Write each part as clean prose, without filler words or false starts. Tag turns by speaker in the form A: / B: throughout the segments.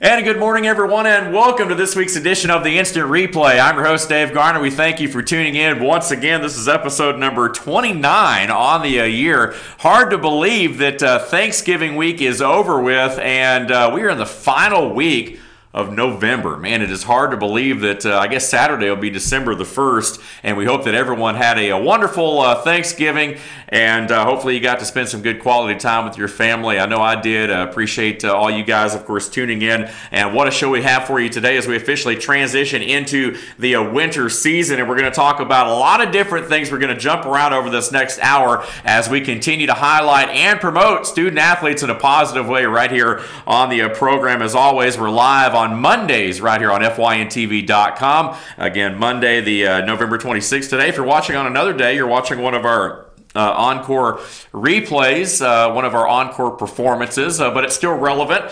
A: And good morning, everyone, and welcome to this week's edition of the Instant Replay. I'm your host, Dave Garner. We thank you for tuning in once again. This is episode number 29 on the year. Hard to believe that Thanksgiving week is over with, and we are in the final week of November. Man, it is hard to believe that I guess Saturday will be December the 1st, and we hope that everyone had a wonderful Thanksgiving, and hopefully you got to spend some good quality time with your family. I know I did. Appreciate all you guys, of course, tuning in, and what a show we have for you today as we officially transition into the winter season, and we're going to talk about a lot of different things. We're going to jump around over this next hour as we continue to highlight and promote student athletes in a positive way right here on the program. As always, we're live on Mondays right here on FYNTV.com. Again, Monday, the November 26th today. If you're watching on another day, you're watching one of our encore replays, one of our encore performances, but it's still relevant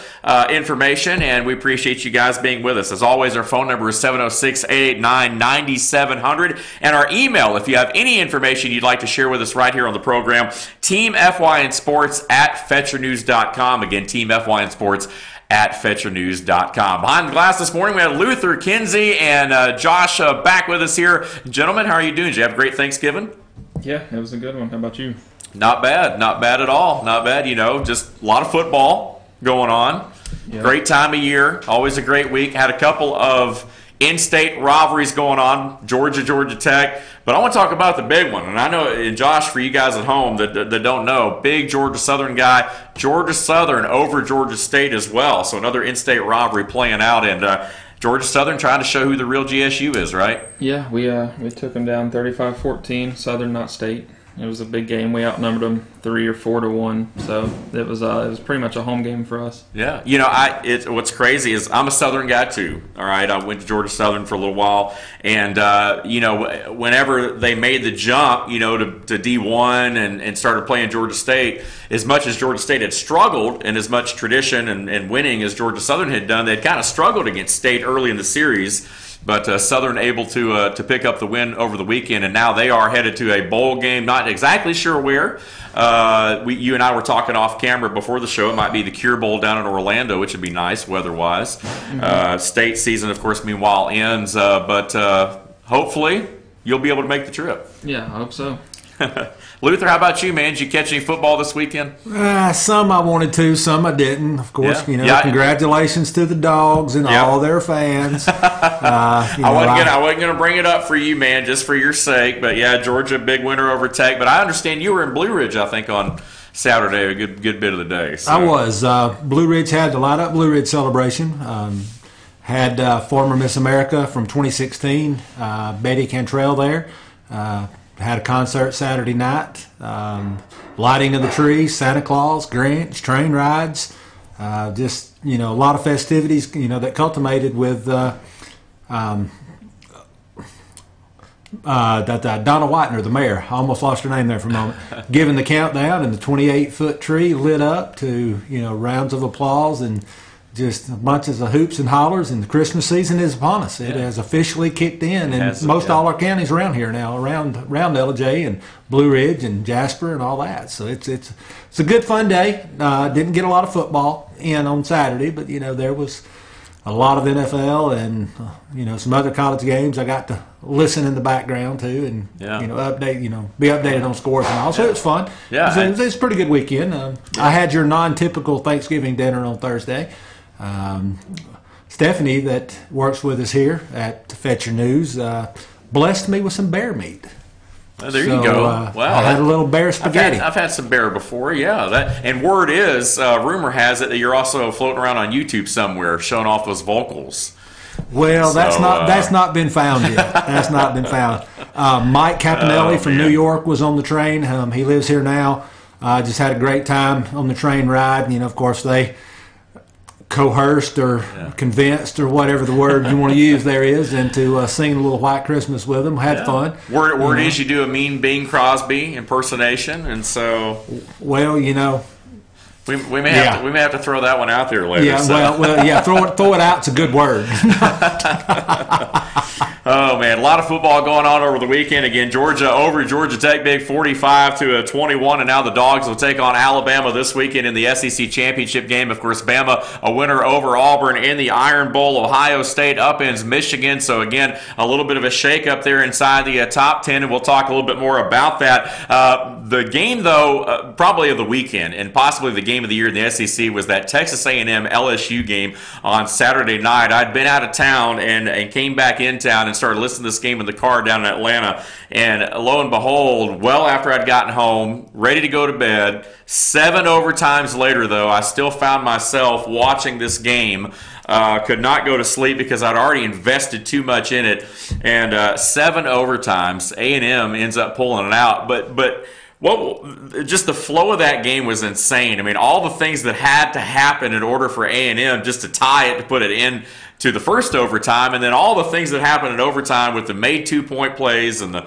A: information, and we appreciate you guys being with us. As always, our phone number is 706-889-9700, and our email, if you have any information you'd like to share with us right here on the program, teamfynsports@fetchernews.com. Again, teamfynsports@fetchernews.com. Behind the glass this morning, we had Luther, Kinsey, and Josh back with us here. Gentlemen, how are you doing? Did you have a great Thanksgiving?
B: Yeah, it was a good one. How about you?
A: Not bad. Not bad at all. Not bad. You know, just a lot of football going on. Yep. Great time of year. Always a great week. Had a couple of in-state rivalries going on, Georgia, Georgia Tech. But I want to talk about the big one. And I know, and Josh, for you guys at home that don't know, big Georgia Southern guy, Georgia Southern over Georgia State as well. So another in-state rivalry playing out. And Georgia Southern trying to show who the real GSU is, right?
B: Yeah, we took them down 35-14, Southern, not State. It was a big game. We outnumbered them 3 or 4 to 1. So it was pretty much a home game for us.
A: Yeah, you know, what's crazy is I'm a Southern guy too. All right, I went to Georgia Southern for a little while, and you know, whenever they made the jump, you know, to D1 and started playing Georgia State, as much as Georgia State had struggled, and as much tradition and winning as Georgia Southern had done, they'd kind of struggled against State early in the series. But Southern able to pick up the win over the weekend, and now they are headed to a bowl game. Not exactly sure where. You and I were talking off camera before the show. It might be the Cure Bowl down in Orlando, which would be nice weather-wise. Mm-hmm. State season, of course, meanwhile ends. But hopefully you'll be able to make the trip.
B: Yeah, I hope so.
A: Luther, how about you, man? Did you catch any football this weekend?
C: Some I wanted to, some I didn't. Of course, congratulations to the Dogs and all their fans.
A: I wasn't gonna bring it up for you, man, just for your sake. But yeah, Georgia, big winner over Tech. But I understand you were in Blue Ridge, I think, on Saturday, a good bit of the day. So.
C: I was. Blue Ridge had the Light Up Blue Ridge celebration. Had former Miss America from 2016, Betty Cantrell there. Had a concert Saturday night, lighting of the trees, Santa Claus, Grinch, train rides, just, you know, a lot of festivities, you know, that culminated with Donna Whitener, the mayor, I almost lost her name there for a moment, giving the countdown, and the 28-foot tree lit up to, you know, rounds of applause and just bunches of hoops and hollers, and the Christmas season is upon us. It has officially kicked in, and most all our counties around here now, around LJ and Blue Ridge and Jasper and all that. So it's a good fun day. Didn't get a lot of football in on Saturday, but you know there was a lot of NFL and you know some other college games. I got to listen in the background too, and you know be updated on scores and all. So it was fun.
A: Yeah,
C: it was a pretty good weekend. I had your non-typical Thanksgiving dinner on Thursday. Stephanie, that works with us here at Fetcher News, blessed me with some bear meat.
A: There you go. Wow,
C: I had a little bear spaghetti.
A: I've had some bear before, yeah. And word is, rumor has it that you're also floating around on YouTube somewhere showing off those vocals.
C: Well, that's not been found yet. That's not been found. Mike Caponelli from New York was on the train. He lives here now. Just had a great time on the train ride. You know, of course, they coerced or convinced or whatever the word you want to use there is, and to sing a little White Christmas with them. Had fun.
A: Word is you do a mean Bing Crosby impersonation, and so
B: well, you know,
A: we may have to throw that one out there later.
C: Yeah, so. well, yeah, throw it out. It's a good word.
A: Oh, man, a lot of football going on over the weekend. Again, Georgia over Georgia Tech big 45-21, and now the Dogs will take on Alabama this weekend in the SEC championship game. Of course, Bama a winner over Auburn in the Iron Bowl. Ohio State upends Michigan. So, again, a little bit of a shake-up there inside the top 10, and we'll talk a little bit more about that. The game, though, probably of the weekend, and possibly the game of the year in the SEC was that Texas A&M LSU game on Saturday night. I'd been out of town and came back in town and started listening to this game in the car down in Atlanta. And lo and behold, well after I'd gotten home, ready to go to bed, 7 overtimes later, though, I still found myself watching this game. Could not go to sleep because I'd already invested too much in it. And 7 overtimes, A&M ends up pulling it out. But just the flow of that game was insane. I mean, all the things that had to happen in order for A&M just to tie it, to put it in to the first overtime, and then all the things that happened in overtime with the made 2-point plays and the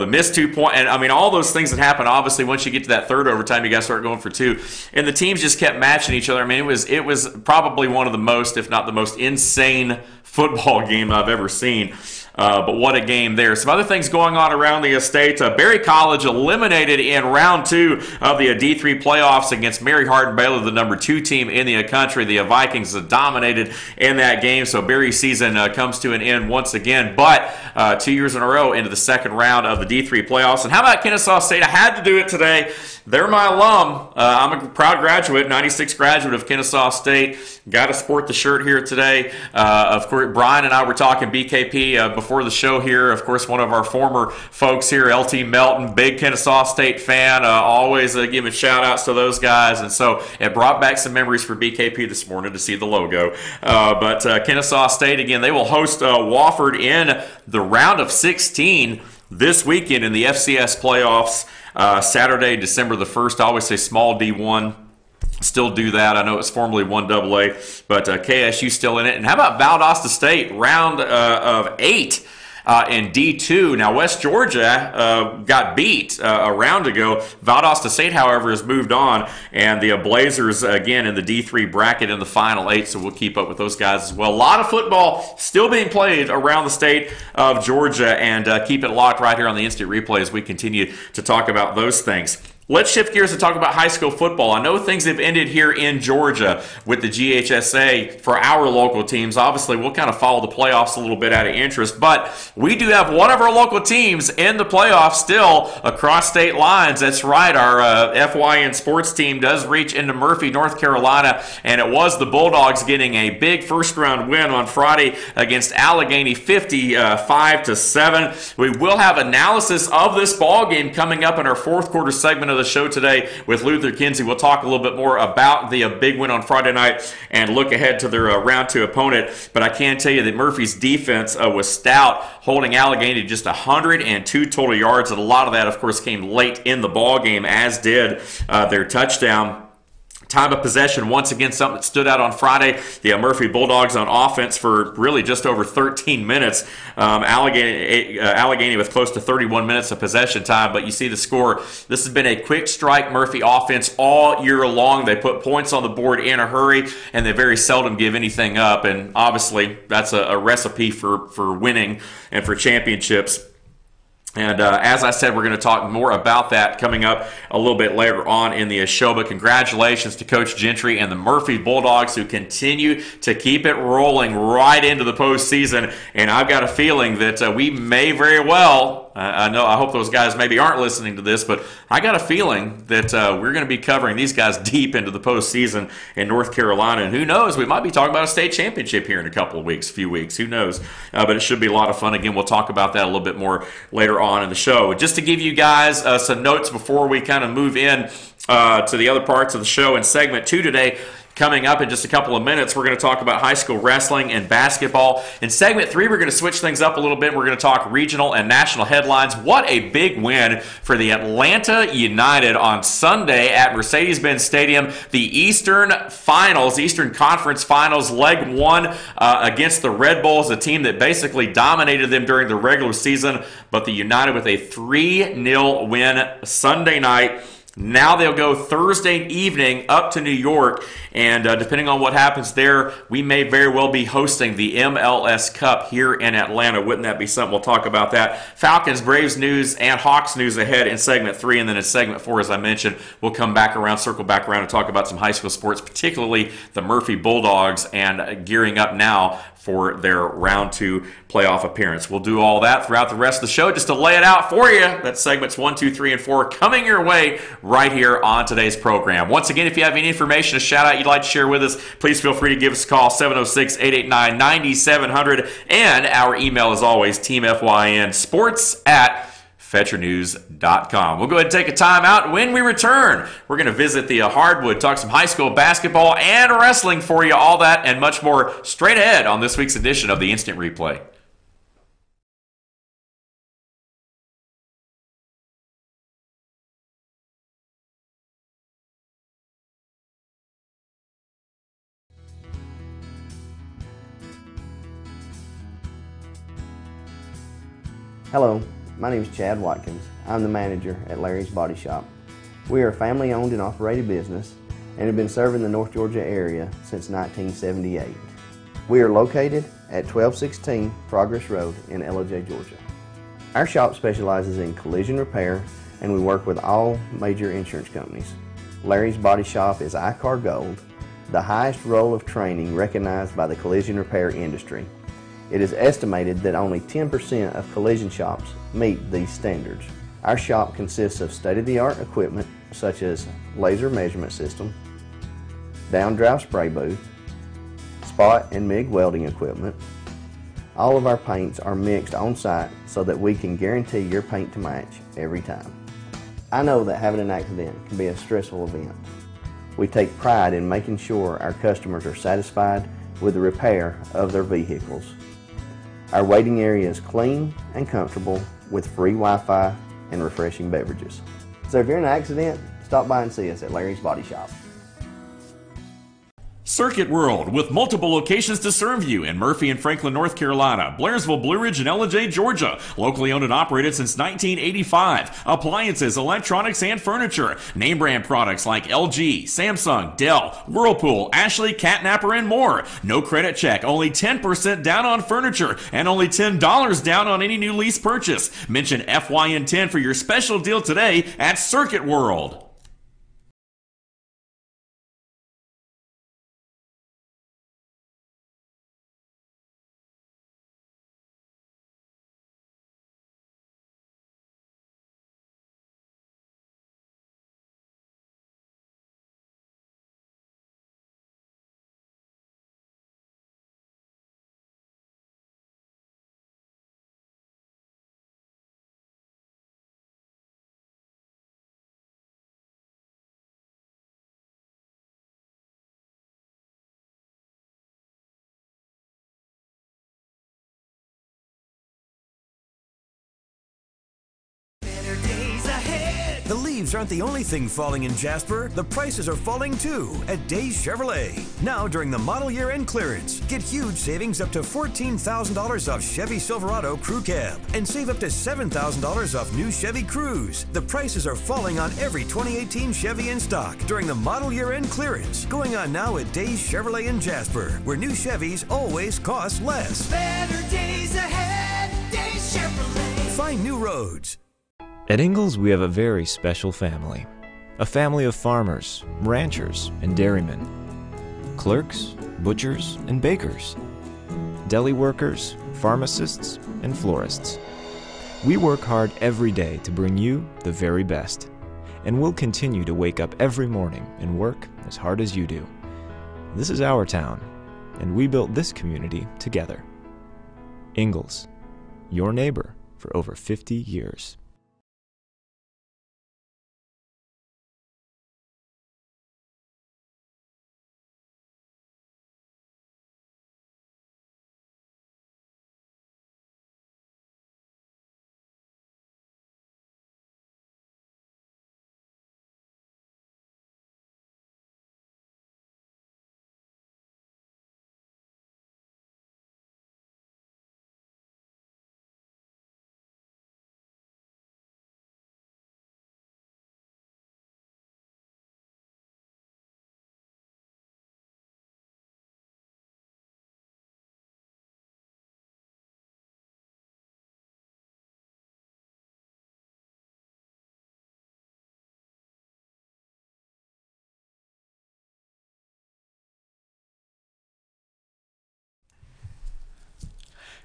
A: missed 2-point, and I mean all those things that happen. Obviously, once you get to that third overtime, you got to start going for 2, and the teams just kept matching each other. I mean, it was probably one of the most, if not the most, insane football game I've ever seen. But what a game there. Some other things going on around the state. Berry College eliminated in round 2 of the D3 playoffs against Mary Hardin-Baylor, the number 2 team in the country. The Vikings dominated in that game, so Berry's season comes to an end once again. But 2 years in a row into the second round of the D3 playoffs. And how about Kennesaw State? I had to do it today. They're my alum. I'm a proud graduate, 96 graduate of Kennesaw State. Got to sport the shirt here today. Of course, Brian and I were talking BKP before the show here. Of course, one of our former folks here, LT Melton, big Kennesaw State fan. Always giving shout-outs to those guys. And so it brought back some memories for BKP this morning to see the logo. But Kennesaw State, again, they will host Wofford in the round of 16 this weekend in the FCS playoffs. Saturday, December the 1st. I always say small D1. Still do that. I know it's formerly 1AA, but KSU still in it. And how about Valdosta State, round of 8 in D2? Now, West Georgia got beat a round ago. Valdosta State, however, has moved on, and the Blazers, again, in the D3 bracket in the final 8, so we'll keep up with those guys as well. A lot of football still being played around the state of Georgia, and keep it locked right here on the Instant Replay as we continue to talk about those things. Let's shift gears and talk about high school football. I know things have ended here in Georgia with the GHSA for our local teams. Obviously, we'll kind of follow the playoffs a little bit out of interest, but we do have one of our local teams in the playoffs still across state lines. That's right, our FYN sports team does reach into Murphy, North Carolina, and it was the Bulldogs getting a big first-round win on Friday against Allegheny, 55-7. We will have analysis of this ball game coming up in our fourth quarter segment of the show today with Luther Kinsey. We'll talk a little bit more about the big win on Friday night and look ahead to their round 2 opponent. But I can tell you that Murphy's defense was stout, holding Allegheny to just 102 total yards, and a lot of that, of course, came late in the ball game, as did their touchdown. Time of possession, once again, something that stood out on Friday. The Murphy Bulldogs on offense for really just over 13 minutes. Allegheny with close to 31 minutes of possession time, but you see the score. This has been a quick strike Murphy offense all year long. They put points on the board in a hurry, and they very seldom give anything up, and obviously that's a recipe for winning and for championships. And as I said, we're going to talk more about that coming up a little bit later on in the show. But congratulations to Coach Gentry and the Murphy Bulldogs, who continue to keep it rolling right into the postseason. And I've got a feeling that we may very well, I hope those guys maybe aren't listening to this, but I got a feeling that we're going to be covering these guys deep into the postseason in North Carolina. And who knows, we might be talking about a state championship here in a few weeks. Who knows? But it should be a lot of fun. Again, we'll talk about that a little bit more later on in the show. Just to give you guys some notes before we kind of move in to the other parts of the show in segment 2 today. Coming up in just a couple of minutes, we're going to talk about high school wrestling and basketball. In segment 3, we're going to switch things up a little bit. We're going to talk regional and national headlines. What a big win for the Atlanta United on Sunday at Mercedes-Benz Stadium. The Eastern Conference Finals, leg 1 against the Red Bulls, a team that basically dominated them during the regular season. But the United with a 3-0 win Sunday night Now they'll go Thursday evening up to New York, and depending on what happens there, we may very well be hosting the MLS Cup here in Atlanta. Wouldn't that be something? We'll talk about that. Falcons, Braves news, and Hawks news ahead in segment 3, and then in segment 4, as I mentioned, we'll come back around, circle back around, and talk about some high school sports, particularly the Murphy Bulldogs, and gearing up now for their round 2 playoff appearance. We'll do all that throughout the rest of the show just to lay it out for you. That's segments 1, 2, 3, and 4 coming your way right here on today's program. Once again, if you have any information, a shout out you'd like to share with us, please feel free to give us a call, 706-889-9700, and our email is always teamfynsports@FetcherNews.com. We'll go ahead and take a time out. When we return, we're going to visit the Hardwood, talk some high school basketball and wrestling for you, all that and much more straight ahead on this week's edition of the Instant Replay.
D: Hello, my name is Chad Watkins. I'm the manager at Larry's Body Shop. We are a family-owned and operated business and have been serving the North Georgia area since 1978. We are located at 1216 Progress Road in LJ, Georgia. Our shop specializes in collision repair and we work with all major insurance companies. Larry's Body Shop is ICAR Gold, the highest role of training recognized by the collision repair industry. It is estimated that only 10% of collision shops meet these standards. Our shop consists of state-of-the-art equipment such as laser measurement system, down-drive spray booth, spot and MIG welding equipment. All of our paints are mixed on-site so that we can guarantee your paint to match every time. I know that having an accident can be a stressful event. We take pride in making sure our customers are satisfied with the repair of their vehicles. Our waiting area is clean and comfortable with free Wi-Fi and refreshing beverages. So if you're in an accident, stop by and see us at Larry's Body Shop.
A: Circuit World, with multiple locations to serve you in Murphy and Franklin, North Carolina, Blairsville, Blue Ridge, and LJ, Georgia. Locally owned and operated since 1985. Appliances, electronics, and furniture. Name brand products like LG, Samsung, Dell, Whirlpool, Ashley, Catnapper, and more. No credit check, only 10% down on furniture, and only $10 down on any new lease purchase. Mention FYN 10 for your special deal today at Circuit World.
E: The leaves aren't the only thing falling in Jasper. The prices are falling too at Days Chevrolet. Now during the model year end clearance, get huge savings up to $14,000 off Chevy Silverado Crew Cab and save up to $7,000 off new Chevy Cruze. The prices are falling on every 2018 Chevy in stock during the model year end clearance. Going on now at Days Chevrolet in Jasper, where new Chevys always cost less.
F: Better days ahead, Days Chevrolet.
E: Find new roads.
G: At Ingalls, we have a very special family. A family of farmers, ranchers, and dairymen. Clerks, butchers, and bakers. Deli workers, pharmacists, and florists. We work hard every day to bring you the very best. And we'll continue to wake up every morning and work as hard as you do. This is our town, and we built this community together. Ingalls, your neighbor for over 50 years.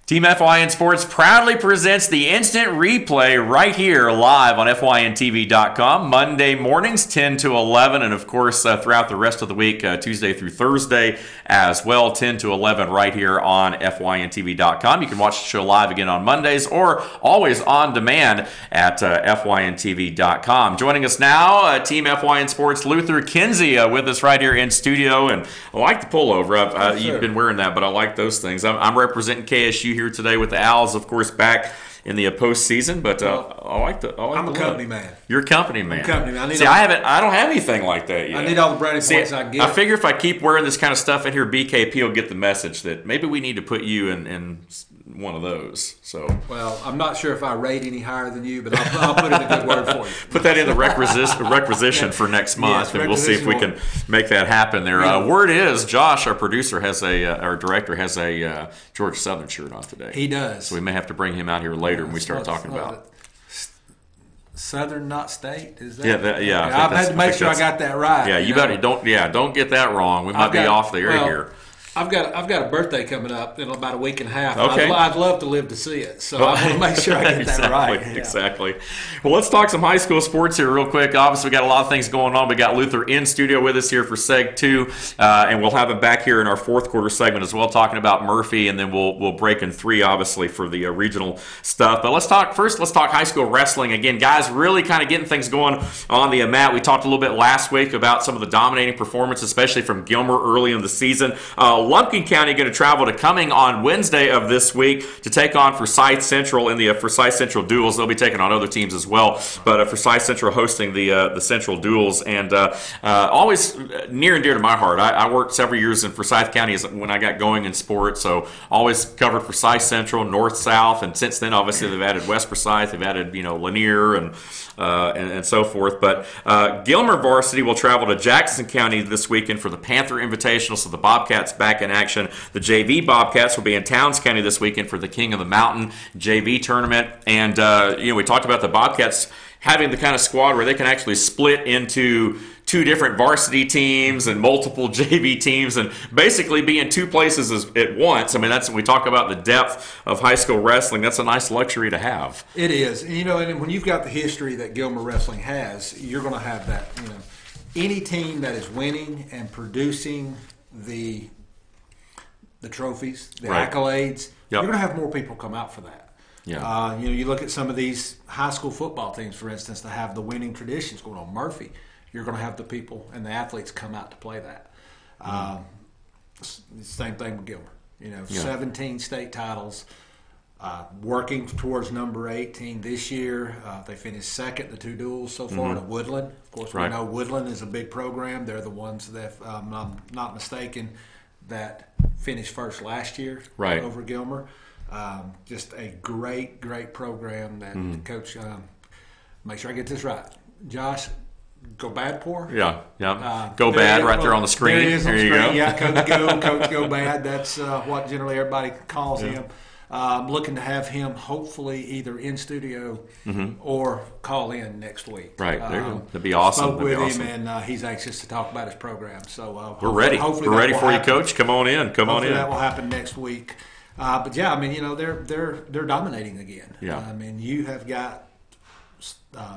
A: Team FYN Sports proudly presents the instant replay right here live on FYNTV.com Monday mornings 10 to 11, and of course throughout the rest of the week, Tuesday through Thursday as well, 10 to 11 right here on FYNTV.com. You can watch the show live again on Mondays or always on demand at FYNTV.com. Joining us now, Team FYN Sports Luther Kinsey with us right here in studio, and I like the pullover. You've been wearing that, but I like those things. I'm representing KSU here today with the Owls, of course, back in the postseason. But I like the.
H: I'm a company man.
A: You're a company man.
H: I'm a company man.
A: I don't have anything like that yet.
H: I need all the brownie points I can get.
A: I figure if I keep wearing this kind of stuff in here, BKP will get the message that maybe we need to put you in one of those. So.
H: Well, I'm not sure if I rate any higher than you, but I'll put in a good word for you.
A: Put that in the requisition for next month, and we'll see if we can make that happen there. Word is, Josh, our producer, our director, has a Georgia Southern shirt on today.
H: He does.
A: So we may have to bring him out here later when we start talking about it.
H: Southern, not state, is that?
A: Yeah.
H: I've had to make sure I got that right.
A: Yeah, you better don't get that wrong. We might be off the air here.
H: I've got a birthday coming up in about a week and a half.
A: Okay.
H: I'd love to live to see it, so I want to make sure I get that right. Yeah.
A: Exactly. Well, let's talk some high school sports here real quick. Obviously, we got a lot of things going on. We got Luther in studio with us here for Seg 2, and we'll have him back here in our fourth quarter segment as well, talking about Murphy, and then we'll break in 3, obviously, for the regional stuff. But let's talk high school wrestling again, guys. Really kind of getting things going on the mat. We talked a little bit last week about some of the dominating performances, especially from Gilmer early in the season. Lumpkin County going to travel to Cumming on Wednesday of this week to take on Forsyth Central in the Forsyth Central Duels. They'll be taking on other teams as well, but Forsyth Central hosting the Central Duels, and always near and dear to my heart. I worked several years in Forsyth County when I got going in sports, so always covered Forsyth Central, North, South, and since then, obviously, they've added West Forsyth, they've added Lanier and so forth. But Gilmer varsity will travel to Jackson County this weekend for the Panther Invitational, so the Bobcats back in action. The JV Bobcats will be in Towns County this weekend for the King of the Mountain JV tournament. And, we talked about the Bobcats having the kind of squad where they can actually split into 2 different varsity teams and multiple JV teams and basically be in 2 places at once. I mean, that's when we talk about the depth of high school wrestling. That's a nice luxury to have.
H: It is. And when you've got the history that Gilmer Wrestling has, you're going to have that. Any team that is winning and producing the trophies, the accolades, you're going to have more people come out for that.
A: Yeah.
H: You look at some of these high school football teams, for instance, that have the winning traditions going on. Murphy, you're going to have the people and the athletes come out to play that. Same thing with Gilmer. 17 state titles, working towards number 18 this year. They finished second the 2 duels so far to Woodland. Of course, we know Woodland is a big program. They're the ones that, if I'm not mistaken, that finished first last year over Gilmer. Just a great program that Coach, make sure I get this right, Josh Gobadpour?
A: Yeah. Go Bad right there on the screen.
H: There it is on the screen.
A: Go.
H: Yeah, Coach Go Bad. That's what generally everybody calls him. Looking to have him hopefully either in studio or call in next week.
A: Right, there you go. That'd be awesome.
H: Spoke with him, and he's anxious to talk about his program. So
A: we're ready.
H: Hopefully
A: we're ready for you, Coach. Come on in.
H: Hopefully that will happen next week. But yeah, I mean, they're dominating again.
A: Yeah.
H: I mean, you have got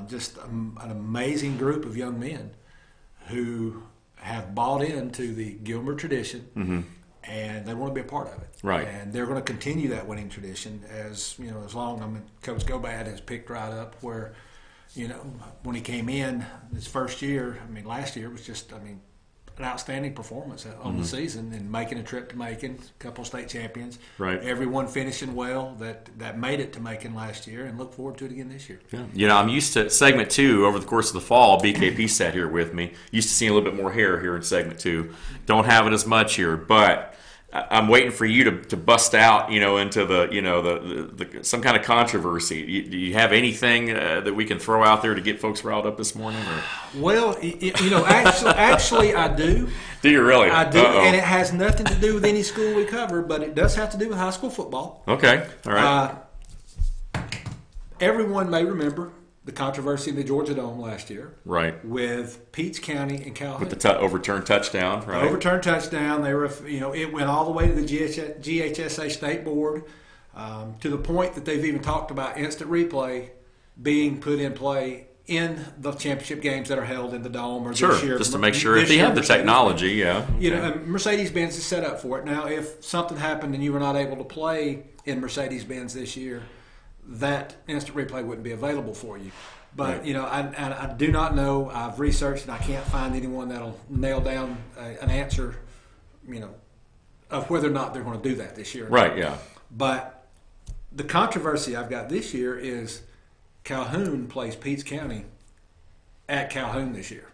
H: just an amazing group of young men who have bought into the Gilmer tradition. And they want to be a part of it,
A: right?
H: And they're going to continue that winning tradition as long. I mean, Coach Gobad has picked right up where, when he came in his first year. I mean, last year was just, an outstanding performance on the season and making a trip to Macon, a couple of state champions.
A: Right.
H: Everyone finishing well that made it to Macon last year, and look forward to it again this year.
A: Yeah. I'm used to segment 2 over the course of the fall. BKP sat here with me. Used to seeing a little bit more hair here in segment 2. Don't have it as much here, but I'm waiting for you to bust out, into the some kind of controversy. Do you have anything that we can throw out there to get folks riled up this morning? Or?
H: Well, actually, I do.
A: Do you really?
H: I do, and it has nothing to do with any school we cover, but it does have to do with high school football.
A: Okay, all right.
H: Everyone may remember the controversy in the Georgia Dome last year,
A: right?
H: With Peach County and Calhoun,
A: with the overturned touchdown, right?
H: Overturned touchdown. They were, it went all the way to the GHSA State Board. to the point that they've even talked about instant replay being put in play in the championship games that are held in the Dome or this year.
A: Just to make sure if they have the technology,
H: You know, and Mercedes-Benz is set up for it. Now, if something happened and you were not able to play in Mercedes-Benz this year, that instant replay wouldn't be available for you. But, you know, I do not know. I've researched and I can't find anyone that'll nail down an answer, you know, of whether or not they're going to do that this year.
A: Right, yeah.
H: But the controversy I've got this year is Calhoun plays Peach County at Calhoun this year.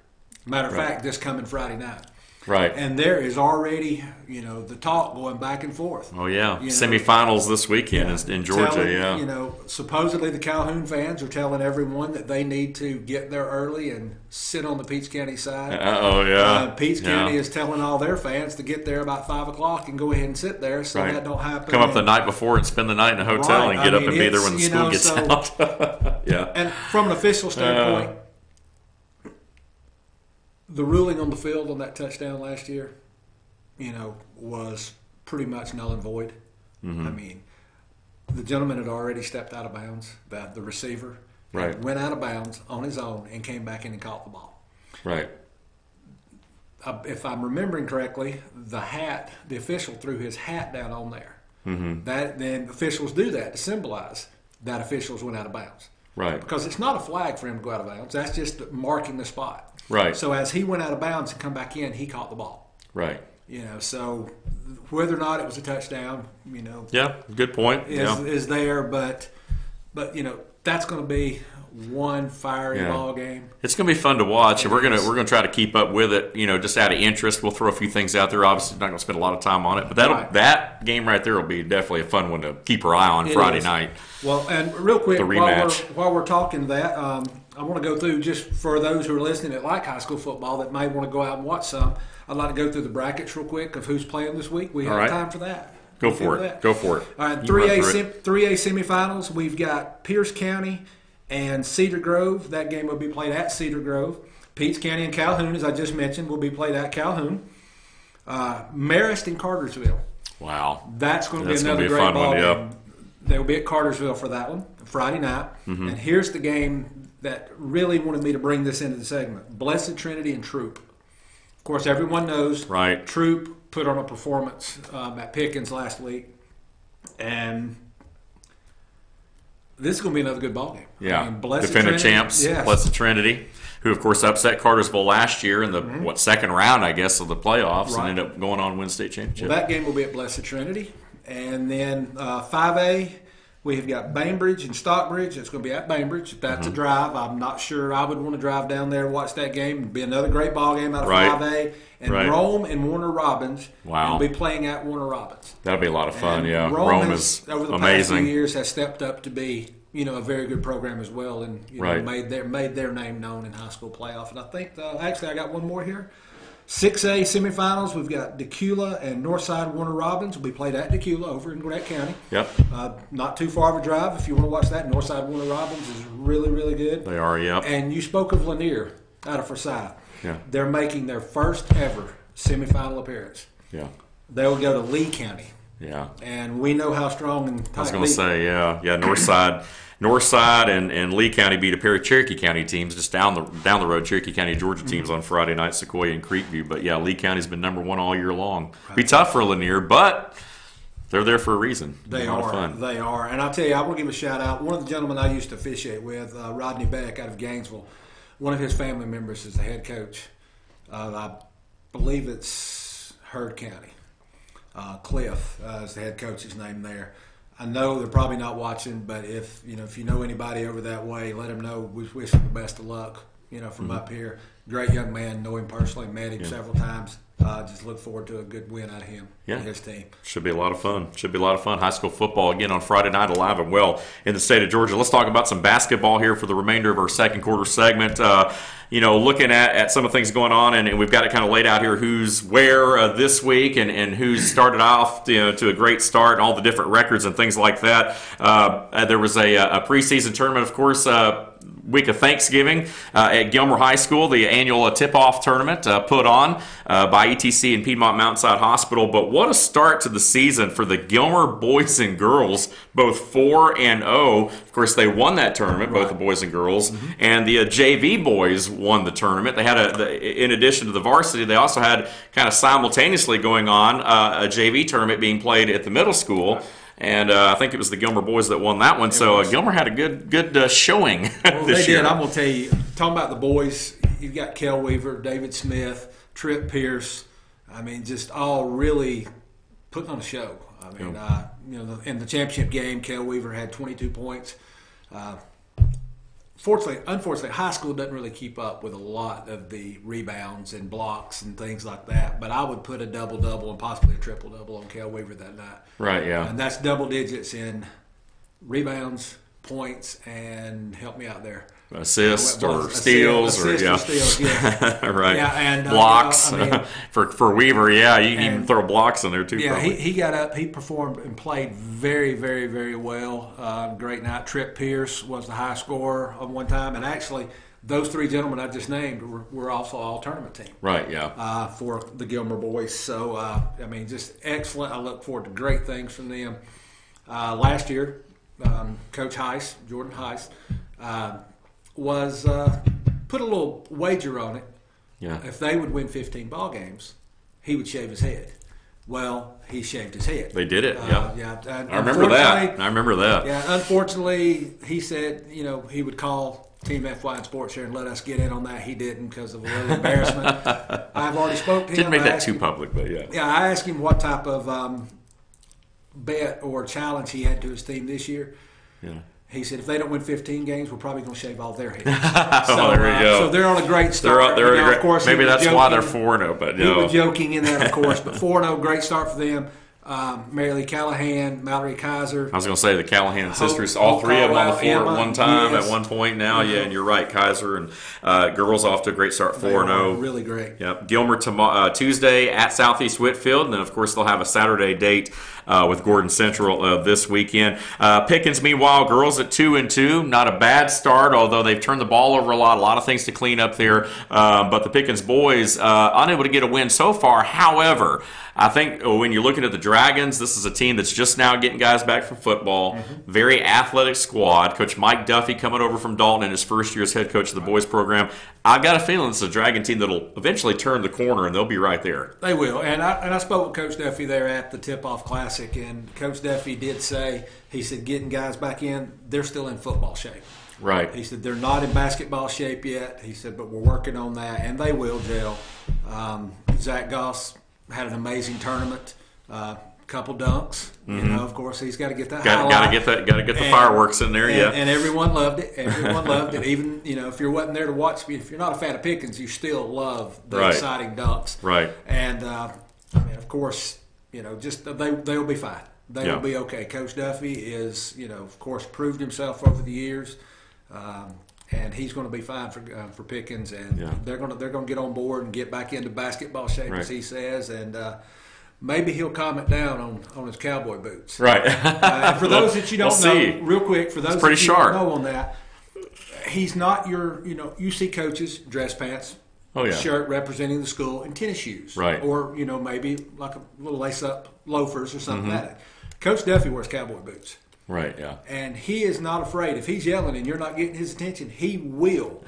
H: Matter of fact, this coming Friday night.
A: Right.
H: And there is already, you know, the talk going back and forth.
A: Oh, yeah.
H: You know,
A: semifinals this weekend in Georgia,
H: You know, supposedly the Calhoun fans are telling everyone that they need to get there early and sit on the Peach County side. Peach County is telling all their fans to get there about 5 o'clock and go ahead and sit there so that don't happen.
A: Come up the night before and spend the night in a hotel and get up and be there when the school gets out. Yeah.
H: And from an official standpoint, the ruling on the field on that touchdown last year, you know, was pretty much null and void. I mean, the gentleman had already stepped out of bounds, the receiver. Went out of bounds on his own and came back in and caught the ball.
A: Right.
H: If I'm remembering correctly, the official threw his hat down on there. Then officials do that to symbolize that officials went out of bounds.
A: Right.
H: Because it's not a flag for him to go out of bounds. That's just marking the spot.
A: Right.
H: So as he went out of bounds and come back in, he caught the ball.
A: Right.
H: You know, so whether or not it was a touchdown, you know.
A: Yeah, good point.
H: Is there, but you know, that's going to be one fiery ball game.
A: It's going to be fun to watch, and we're going to try to keep up with it. You know, just out of interest, we'll throw a few things out there. Obviously, not going to spend a lot of time on it, but that game right there will be definitely a fun one to keep our eye on Friday night.
H: Well, and real quick,
A: the rematch.
H: While we're talking that, I want to go through, just for those who are listening that like high school football that may want to go out and watch some. I'd like to go through the brackets real quick of who's playing this week. We have time for that.
A: Go for it. Go for it.
H: All right, 3A semifinals. We've got Pierce County and Cedar Grove. That game will be played at Cedar Grove. Peach County and Calhoun, as I just mentioned, will be played at Calhoun. Marist and Cartersville.
A: Wow.
H: That's going to be another great ball game. They will be at Cartersville for that one, Friday night. And here's the game that really wanted me to bring this into the segment. Blessed Trinity and Troop. Of course, everyone knows Troop put on a performance at Pickens last week. And this is going to be another good ball game.
A: Yeah.
H: I mean,
A: defending champs, Blessed Trinity, who, of course, upset Cartersville last year in the, second round, I guess, of the playoffs and ended up going on to win state championship.
H: Well, that game will be at Blessed Trinity. And then 5A, we have got Bainbridge and Stockbridge. It's going to be at Bainbridge. That's a drive. I'm not sure I would want to drive down there and watch that game. It'd be another great ball game out of 5A. And Rome and Warner Robins will be playing at Warner Robins.
A: That'll be a lot of fun,
H: and
A: Rome is
H: over the
A: amazing.
H: past few years has stepped up to be, you know, a very good program as well, and made their name known in high school playoff. And I think actually I got one more here. 6A semifinals, we've got Decula and Northside Warner Robins will be played at Decula over in Gwinnett County.
A: Yep.
H: Not too far of a drive if you want to watch that. Northside Warner Robins is really, really good.
A: They are, yep.
H: And you spoke of Lanier out of Forsyth.
A: Yeah.
H: They're making their first ever semifinal appearance.
A: Yeah.
H: They will go to Lee County.
A: Yeah.
H: And we know how strong and tight
A: I was going to say, Northside and Lee County beat a pair of Cherokee County teams just down the road. Cherokee County, Georgia teams on Friday night, Sequoia and Creekview. But yeah, Lee County's been number one all year long. Be tough for Lanier, but they're there for a reason.
H: They are. They are. And I'll tell you, I want to give a shout out. One of the gentlemen I used to officiate with, Rodney Beck out of Gainesville. One of his family members is the head coach. I believe it's Heard County. Cliff is the head coach's name there. I know they're probably not watching, but if you know anybody over that way, let them know. We wish him the best of luck. From up here, great young man. Know him personally, met him several times. Just look forward to a good win out of him and his team.
A: Should be a lot of fun. High school football again on Friday night, alive and well in the state of Georgia. Let's talk about some basketball here for the remainder of our second quarter segment. Looking at some of the things going on, and we've got it kind of laid out here who's where this week and who's started off to a great start and all the different records and things like that. There was a preseason tournament, of course. week of Thanksgiving at Gilmer High School, the annual tip-off tournament put on by ETC and Piedmont Mountainside Hospital. But what a start to the season for the Gilmer boys and girls, both 4-0. Of course, they won that tournament, both the boys and girls, and the JV boys won the tournament. They had in addition to the varsity, they also had kind of simultaneously going on a JV tournament being played at the middle school. And I think it was the Gilmer boys that won that one. So Gilmer had a good showing this year.
H: Did. I'm going to tell you, talking about the boys, you've got Kel Weaver, David Smith, Trip Pierce. I mean, just all really putting on a show. I mean, in the championship game, Kel Weaver had 22 points. Unfortunately, high school doesn't really keep up with a lot of the rebounds and blocks and things like that. But I would put a double-double and possibly a triple-double on Kel Weaver that night.
A: Right, yeah.
H: And that's double digits in rebounds, points, and help me out there.
A: Assists or steals.
H: Yeah.
A: Right.
H: Yeah, and
A: blocks. For Weaver, yeah, you can even throw blocks in there too.
H: Yeah,
A: probably.
H: he got up, he performed and played very, very, very well. Great night. Trip Pierce was the high scorer on one time, and actually those three gentlemen I just named were also all tournament team.
A: Right, yeah.
H: For the Gilmer boys. So, I mean, just excellent. I look forward to great things from them. Last year, Coach Heiss, Jordan Heiss, was put a little wager on it.
A: Yeah.
H: If they would win 15 ball games, he would shave his head. Well, he shaved his head.
A: They did it. Yeah.
H: I
A: remember that.
H: Yeah. Unfortunately, he said he would call Team FYN Sports Share and let us get in on that. He didn't because of a little embarrassment. I've already spoke to him.
A: Didn't make that too public, but yeah.
H: Yeah, I asked him what type of bet or challenge he had to his team this year.
A: Yeah.
H: He said, if they don't win 15 games, we're probably going to shave all their heads.
A: So there you go.
H: So they're on a great start.
A: Of course, maybe that's why they're 4-0. But
H: he was joking in that, of course. But 4-0, great start for them. Mary Lee Callahan, Mallory Kaiser.
A: I was going to say the Callahan sisters, all three of them on the floor at one time,
H: yes.
A: at one point now. Yeah, and you're right, Kaiser and girls off to a great start, 4-0.
H: Really great.
A: Yep. Gilmer Tuesday at Southeast Whitfield, and then of course they'll have a Saturday date with Gordon Central this weekend. Pickens, meanwhile, girls at 2-2, not a bad start, although they've turned the ball over a lot of things to clean up there. But the Pickens boys unable to get a win so far. However, I think when you're looking at the Dragons, this is a team that's just now getting guys back from football. Very athletic squad. Coach Mike Duffy coming over from Dalton in his first year as head coach of the boys program. I've got a feeling it's a Dragon team that'll eventually turn the corner, and they'll be right there.
H: They will. And I spoke with Coach Duffy there at the Tip-Off Classic, and Coach Duffy did say, he said, getting guys back in, they're still in football shape.
A: Right.
H: He said, they're not in basketball shape yet. He said, but we're working on that, and they will gel. Zach Goss had an amazing tournament. Couple dunks, of course he's got to get that.
A: Got to get the fireworks in there,
H: and everyone loved it. Everyone loved it. Even if you wasn't there to watch, if you're not a fan of Pickens, you still love the exciting dunks,
A: right?
H: And I mean, of course, just they'll be fine. They will be okay. Coach Duffy is, of course, proved himself over the years. And he's going to be fine for Pickens, and they're going to get on board and get back into basketball shape, as he says, and maybe he'll calm it down on his cowboy boots.
A: Right.
H: For those that you don't know, real quick, for those that you don't know on that, he's not your, you see coaches dress pants, shirt representing the school, and tennis shoes,
A: right?
H: Or maybe like a little lace-up loafers or something like that. Coach Duffy wears cowboy boots.
A: Right, yeah.
H: And he is not afraid. If he's yelling and you're not getting his attention, he will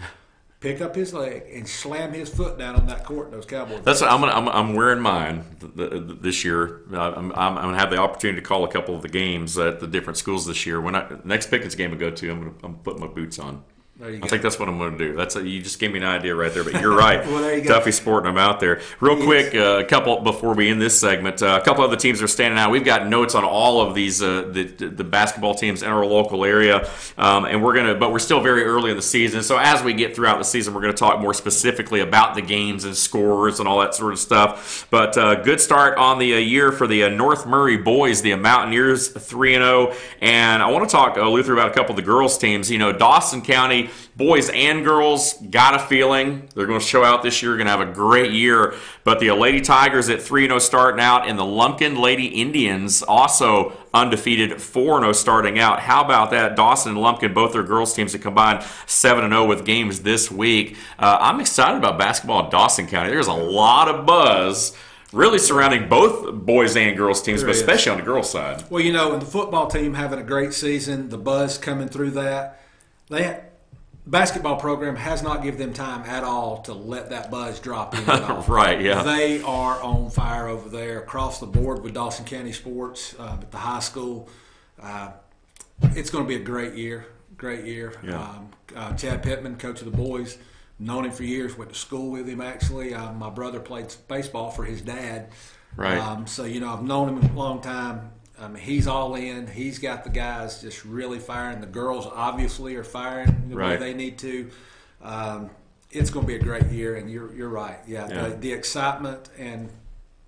H: pick up his leg and slam his foot down on that court in those Cowboys.
A: That's what I'm wearing mine this year. I'm going to have the opportunity to call a couple of the games at the different schools this year. Next Pickens game I go to, I'm putting my boots on. I think that's what I'm going to do. You just gave me an idea right there, but you're right.
H: Well, there you go.
A: Duffy sporting them out there. Real quick, a couple before we end this segment. A couple other teams are standing out. We've got notes on all of these the basketball teams in our local area, and but we're still very early in the season. So as we get throughout the season, we're going to talk more specifically about the games and scores and all that sort of stuff. But good start on the year for the North Murray boys, the Mountaineers 3-0, and I want to talk Luther about a couple of the girls teams. Dawson County County. Boys and girls, got a feeling they're going to show out this year, going to have a great year. But the Lady Tigers at 3-0 starting out, and the Lumpkin Lady Indians also undefeated 4-0 starting out. How about that? Dawson and Lumpkin, both their girls teams, have combined 7-0 with games this week. I'm excited about basketball in Dawson County. There's a lot of buzz really surrounding both boys and girls teams, but especially on the girls' side.
H: Well, you know, and the football team having a great season, the buzz coming through that. Basketball program has not given them time at all to let that buzz drop in at all.
A: Right, yeah.
H: They are on fire over there across the board with Dawson County sports at the high school. It's going to be a great year, great year.
A: Yeah.
H: Chad Pittman, coach of the boys, known him for years, went to school with him actually. My brother played baseball for his dad.
A: Right.
H: So, you know, I've known him a long time. He's all in. He's got the guys just really firing. The girls obviously are firing the way they need to. It's going to be a great year, and you're right. Yeah. The excitement and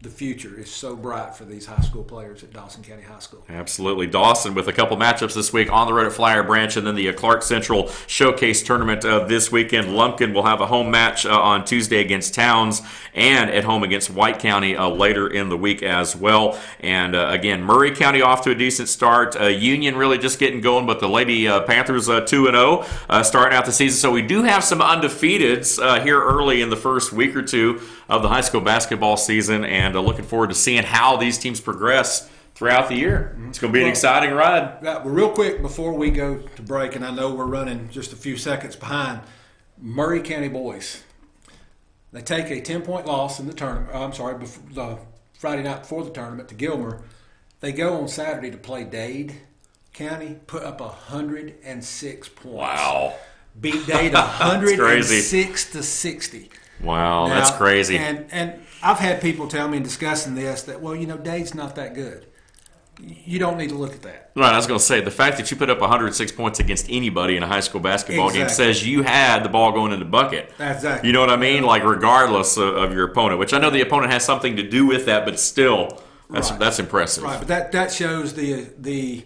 H: the future is so bright for these high school players at Dawson County High School.
A: Absolutely. Dawson with a couple matchups this week on the road at Flyer Branch, and then the Clark Central Showcase Tournament this weekend. Lumpkin will have a home match on Tuesday against Towns and at home against White County later in the week as well. And again, Murray County off to a decent start. Union really just getting going, but the Lady Panthers 2-0 starting out the season. So we do have some undefeateds here early in the first week or two of the high school basketball season, and looking forward to seeing how these teams progress throughout the year. It's going to be an exciting ride.
H: Well, real quick before we go to break, and I know we're running just a few seconds behind, Murray County boys. They take a 10-point loss in the tournament. The Friday night before the tournament to Gilmer. They go on Saturday to play Dade County, put up 106 points.
A: Wow.
H: Beat Dade 106 to 60.
A: Wow, now, that's crazy.
H: And I've had people tell me in discussing this that, well, you know, Dade's not that good. You don't need to look at that.
A: Right, I was going to say, the fact that you put up 106 points against anybody in a high school basketball game says you had the ball going in the bucket.
H: Exactly.
A: You know what I mean? Like, regardless of your opponent, which I know the opponent has something to do with that, but still, that's impressive.
H: Right, but that shows the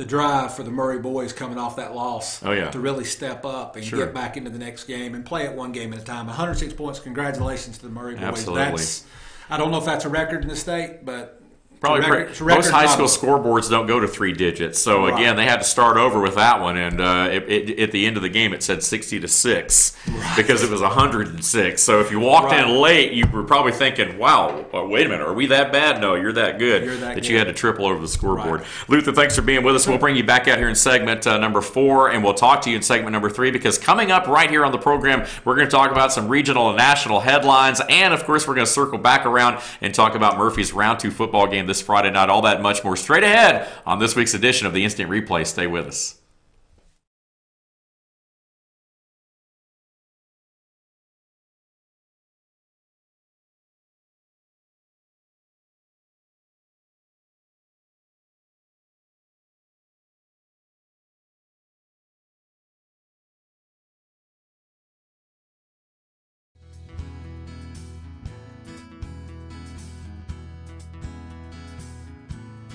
H: drive for the Murray boys coming off that loss to really step up and get back into the next game and play it one game at a time. 106 points. Congratulations to the Murray boys.
A: Absolutely.
H: I don't know if that's a record in the state, but
A: probably most high school scoreboards don't go to 3 digits. So again, they had to start over with that one, and at the end of the game, it said 60-6 because it was 106. So if you walked in late, you were probably thinking, "Wow, wait a minute, are we that bad?" No, you're that good you had to triple over the scoreboard. Luther, thanks for being with us. We'll bring you back out here in segment number 4, and we'll talk to you in segment number 3 because coming up right here on the program, we're going to talk about some regional and national headlines, and of course, we're going to circle back around and talk about Murphy's Round 2 football game this Friday night. All that much more straight ahead on this week's edition of the Instant Replay. Stay with us.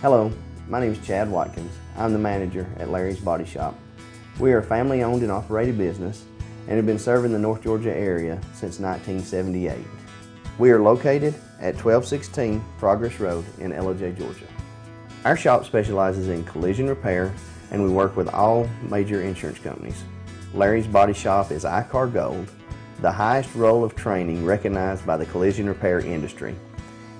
D: Hello, my name is Chad Watkins. I'm the manager at Larry's Body Shop. We are a family-owned and operated business and have been serving the North Georgia area since 1978. We are located at 1216 Progress Road in LOJ, Georgia. Our shop specializes in collision repair and we work with all major insurance companies. Larry's Body Shop is ICAR Gold, the highest role of training recognized by the collision repair industry.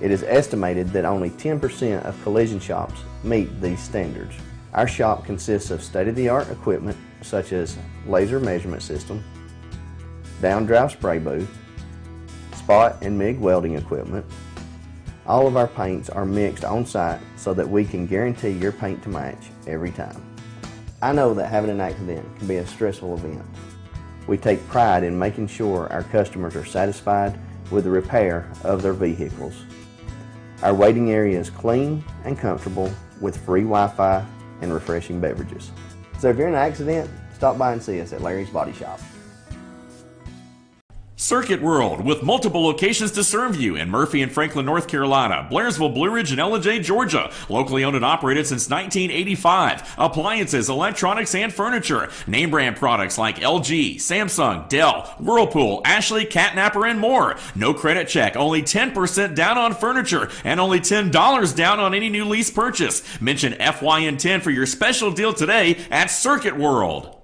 D: It is estimated that only 10% of collision shops meet these standards. Our shop consists of state-of-the-art equipment such as laser measurement system, down-drive spray booth, spot and MIG welding equipment. All of our paints are mixed on-site so that we can guarantee your paint to match every time. I know that having an accident can be a stressful event. We take pride in making sure our customers are satisfied with the repair of their vehicles. Our waiting area is clean and comfortable with free Wi-Fi and refreshing beverages. So if you're in an accident, stop by and see us at Larry's Body Shop.
A: Circuit World, with multiple locations to serve you in Murphy and Franklin, North Carolina, Blairsville, Blue Ridge, and Ellijay, Georgia. Locally owned and operated since 1985. Appliances, electronics, and furniture. Name brand products like LG, Samsung, Dell, Whirlpool, Ashley, Catnapper, and more. No credit check, only 10% down on furniture, and only $10 down on any new lease purchase. Mention FYN10 for your special deal today at Circuit World.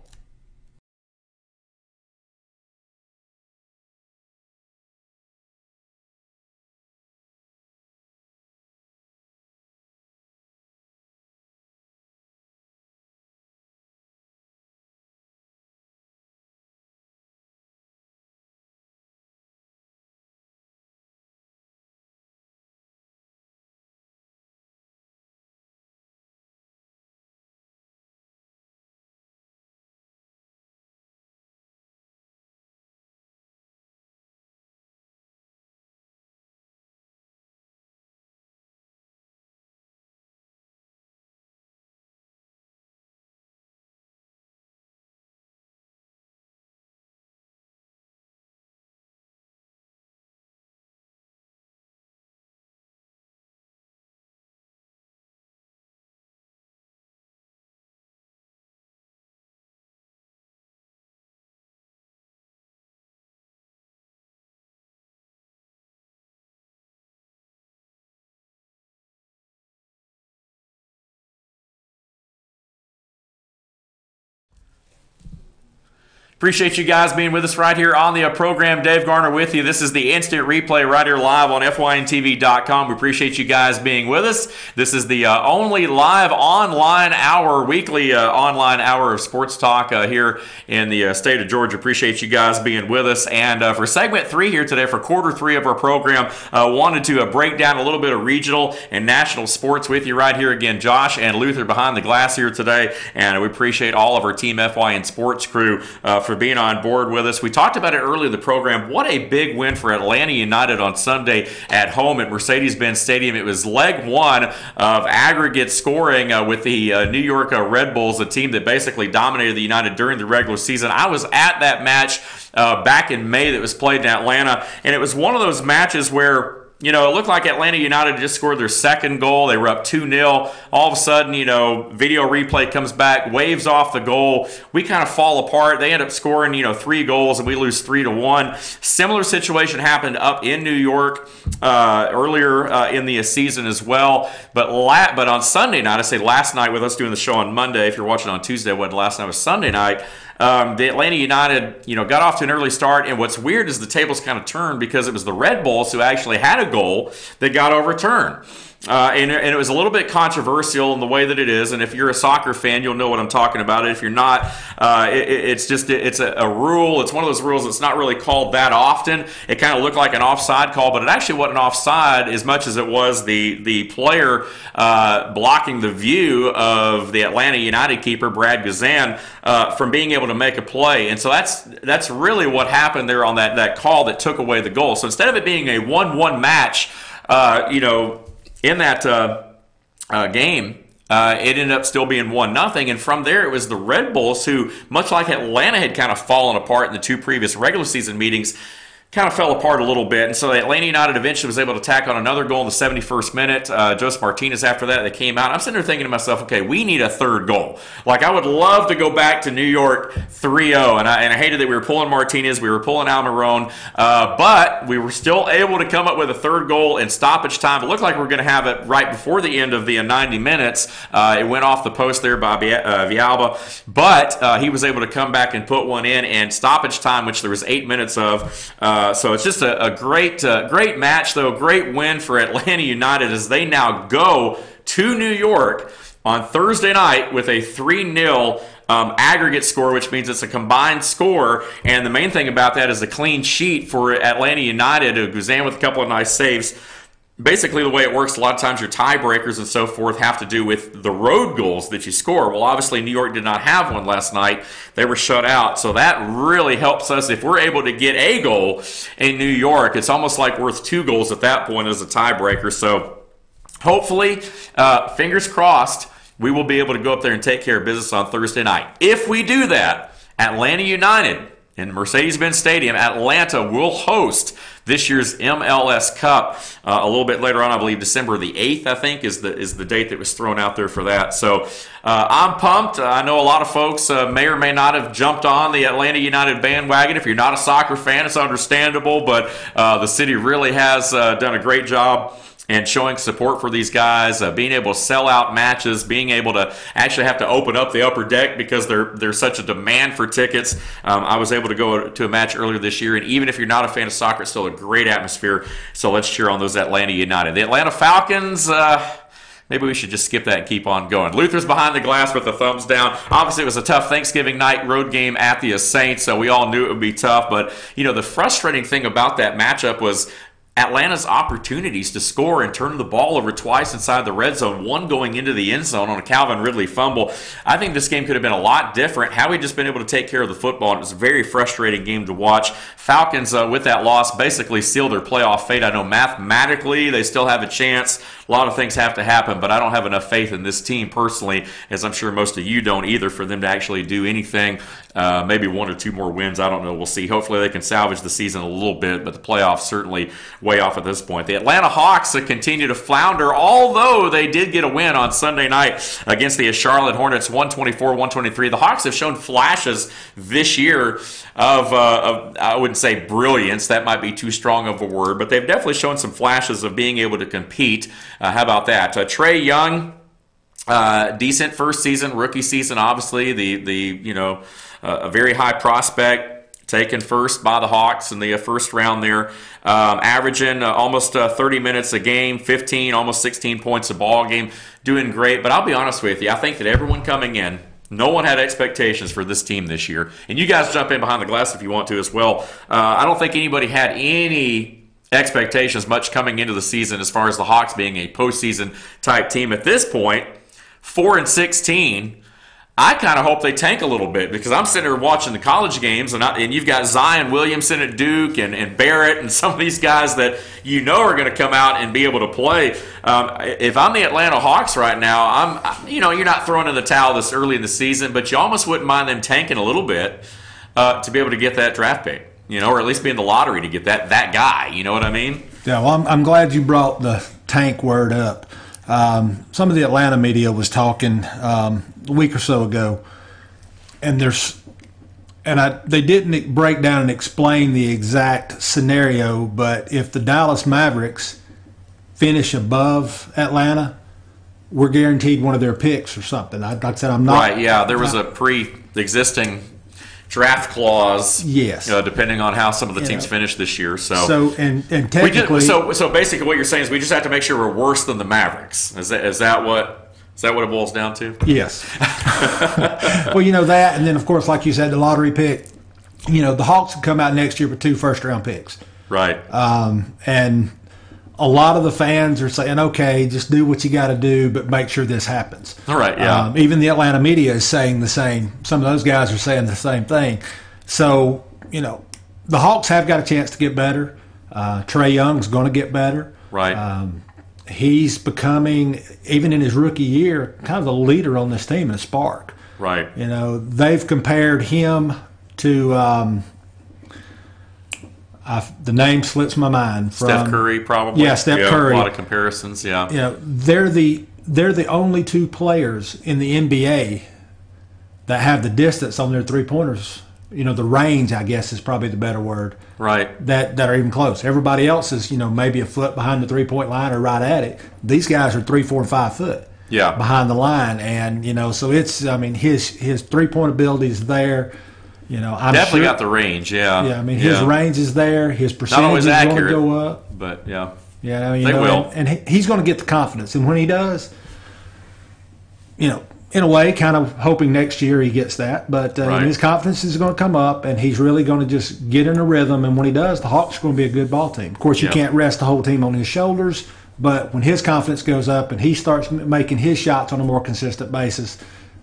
A: Appreciate you guys being with us right here on the program. Dave Garner with you. This is the instant replay right here live on FYNTV.com. We appreciate you guys being with us. This is the only live online hour, weekly online hour of sports talk here in the state of Georgia. Appreciate you guys being with us. And for segment 3 here today, for quarter 3 of our program, wanted to break down a little bit of regional and national sports with you right here. Again, Josh and Luther behind the glass here today. And we appreciate all of our Team FYN sports crew for being on board with us. We talked about it earlier in the program. What a big win for Atlanta United on Sunday at home at Mercedes-Benz Stadium. It was leg 1 of aggregate scoring with the New York Red Bulls, a team that basically dominated the United during the regular season. I was at that match back in May that was played in Atlanta, and it was one of those matches where it looked like Atlanta United just scored their second goal. They were up 2-0. All of a sudden, video replay comes back, waves off the goal. We kind of fall apart. They end up scoring, 3 goals, and we lose 3-1. Similar situation happened up in New York earlier in the season as well. But on Sunday night, I say last night with us doing the show on Monday. If you're watching on Tuesday, last night was Sunday night. The Atlanta United, got off to an early start, and what's weird is the tables kind of turned because it was the Red Bulls who actually had a goal that got overturned. And it was a little bit controversial in the way that it is. And if you're a soccer fan, you'll know what I'm talking about. If you're not, it's a rule. It's one of those rules that's not really called that often. It kind of looked like an offside call, but it actually wasn't offside as much as it was the player blocking the view of the Atlanta United keeper, Brad Guzan, from being able to make a play. And so that's really what happened there on that call that took away the goal. So instead of it being a 1-1 match, in that game, it ended up still being 1-0, and from there it was the Red Bulls who, much like Atlanta had kind of fallen apart in the 2 previous regular season meetings, kind of fell apart a little bit. And so Atlanta United eventually was able to tack on another goal in the 71st minute. Joseph Martinez after that, they came out. I'm sitting there thinking to myself, okay, we need a third goal. Like, I would love to go back to New York 3-0, and I hated that we were pulling Martinez, we were pulling Almiron, but we were still able to come up with a third goal in stoppage time. It looked like we were going to have it right before the end of the 90 minutes. It went off the post there by Villalba, but he was able to come back and put one in stoppage time, which there was 8 minutes of. So it's just a great match, though. Great win for Atlanta United as they now go to New York on Thursday night with a 3-0 aggregate score, which means it's a combined score. And the main thing about that is a clean sheet for Atlanta United. Guzan with a couple of nice saves. Basically, the way it works, a lot of times your tiebreakers and so forth have to do with the road goals that you score. Well, obviously, New York did not have one last night. They were shut out. So that really helps us. If we're able to get a goal in New York, it's almost like worth 2 goals at that point as a tiebreaker. So hopefully, fingers crossed, we will be able to go up there and take care of business on Thursday night. If we do that, Atlanta United in Mercedes-Benz Stadium, Atlanta will host this year's MLS Cup a little bit later on. I believe December the 8th, I think, is the date that was thrown out there for that. So I'm pumped. I know a lot of folks may or may not have jumped on the Atlanta United bandwagon. If you're not a soccer fan, it's understandable, but the city really has done a great job and showing support for these guys, being able to sell out matches, being able to actually have to open up the upper deck because there's such a demand for tickets. I was able to go to a match earlier this year, and even if you're not a fan of soccer, it's still a great atmosphere. So let's cheer on those Atlanta United. The Atlanta Falcons, maybe we should just skip that and keep on going. Luther's behind the glass with the thumbs down. Obviously, it was a tough Thanksgiving night road game at the Saints, so we all knew it would be tough. But, the frustrating thing about that matchup was Atlanta's opportunities to score and turn the ball over twice inside the red zone, one going into the end zone on a Calvin Ridley fumble. I think this game could have been a lot different had we just been able to take care of the football, and it was a very frustrating game to watch. Falcons, with that loss, basically sealed their playoff fate. I know mathematically they still have a chance. A lot of things have to happen, but I don't have enough faith in this team personally, as I'm sure most of you don't either, for them to actually do anything. Maybe one or two more wins. I don't know. We'll see. Hopefully they can salvage the season a little bit, but the playoffs certainly way off at this point. The Atlanta Hawks continue to flounder, although they did get a win on Sunday night against the Charlotte Hornets, 124-123. The Hawks have shown flashes this year of I wouldn't say brilliance. That might be too strong of a word, but they've definitely shown some flashes of being able to compete. How about that? Trae Young, decent first season, rookie season, obviously. A very high prospect, taken first by the Hawks in the first round there, averaging almost 30 minutes a game, 15, almost 16 points a ball game, doing great. But I'll be honest with you, I think that everyone coming in, no one had expectations for this team this year. And you guys jump in behind the glass if you want to as well. I don't think anybody had any expectations much coming into the season as far as the Hawks being a postseason type team. At this point, 4-16, I kind of hope they tank a little bit, because I'm sitting here watching the college games, and you've got Zion Williamson at Duke and Barrett and some of these guys that are going to come out and be able to play. If I'm the Atlanta Hawks right now, you're not throwing in the towel this early in the season, but you almost wouldn't mind them tanking a little bit to be able to get that draft pick, or at least be in the lottery to get that guy. You know what I mean?
C: Yeah, well, I'm glad you brought the tank word up. Some of the Atlanta media was talking a week or so ago, and they didn't break down and explain the exact scenario, but if the Dallas Mavericks finish above Atlanta, we're guaranteed one of their picks or something. Like I said, I'm not
A: right. Yeah, there was a pre-existing draft clause.
C: Yes.
A: Depending on how some of the teams finish this year.
C: So technically,
A: so basically, what you're saying is we just have to make sure we're worse than the Mavericks. Is that what it boils down to?
C: Yes. Well, that, and then of course, like you said, the lottery pick. The Hawks will come out next year with 2 first-round picks.
A: Right.
C: And a lot of the fans are saying, okay, just do what you got to do, but make sure this happens.
A: All right, yeah.
C: Even the Atlanta media is saying the same. Some of those guys are saying the same thing. So, the Hawks have got a chance to get better. Trae Young's going to get better.
A: Right.
C: He's becoming, even in his rookie year, kind of a leader on this team and a spark.
A: Right.
C: They've compared him to the name slips my mind. From
A: Steph Curry, probably.
C: Yeah, Steph Curry.
A: A lot of comparisons. Yeah.
C: They're the only 2 players in the NBA that have the distance on their 3-pointers. The range, I guess, is probably the better word.
A: Right.
C: That are even close. Everybody else is, maybe a foot behind the 3-point line or right at it. These guys are 3, 4, and 5 foot.
A: Yeah.
C: Behind the line, and so it's. His 3-point ability is there. I'm
A: definitely
C: sure,
A: got the range. Yeah.
C: Yeah. His range is there. His percentage is going to go up.
A: But yeah.
C: Yeah.
A: They will.
C: And he's going to get the confidence, and when he does, in a way, kind of hoping next year he gets that. But
A: right.
C: His confidence is going to come up, and he's really going to just get in a rhythm. And when he does, the Hawks are going to be a good ball team. Of course, you can't rest the whole team on his shoulders, but when his confidence goes up and he starts making his shots on a more consistent basis,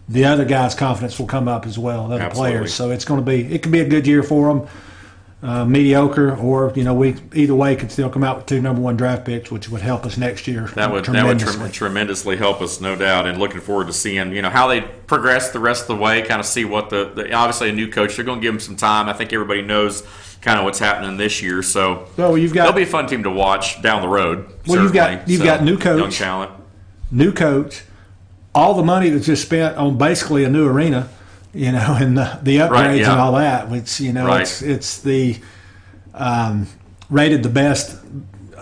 C: the other guys' confidence will come up as well, the other players. So it could be a good year for them. mediocre, or we either way could still come out with 2 number 1 draft picks, which would help us next year.
A: That would tremendously help us, no doubt. And looking forward to seeing how they progress the rest of the way. Kind of see what the obviously a new coach. They're going to give them some time. I think everybody knows kind of what's happening this year. So they'll be a fun team to watch down the road.
C: Well, you've got new coach,
A: young talent,
C: new coach. All the money that's just spent on basically a new arena. And the upgrades and all that, which it's the rated the best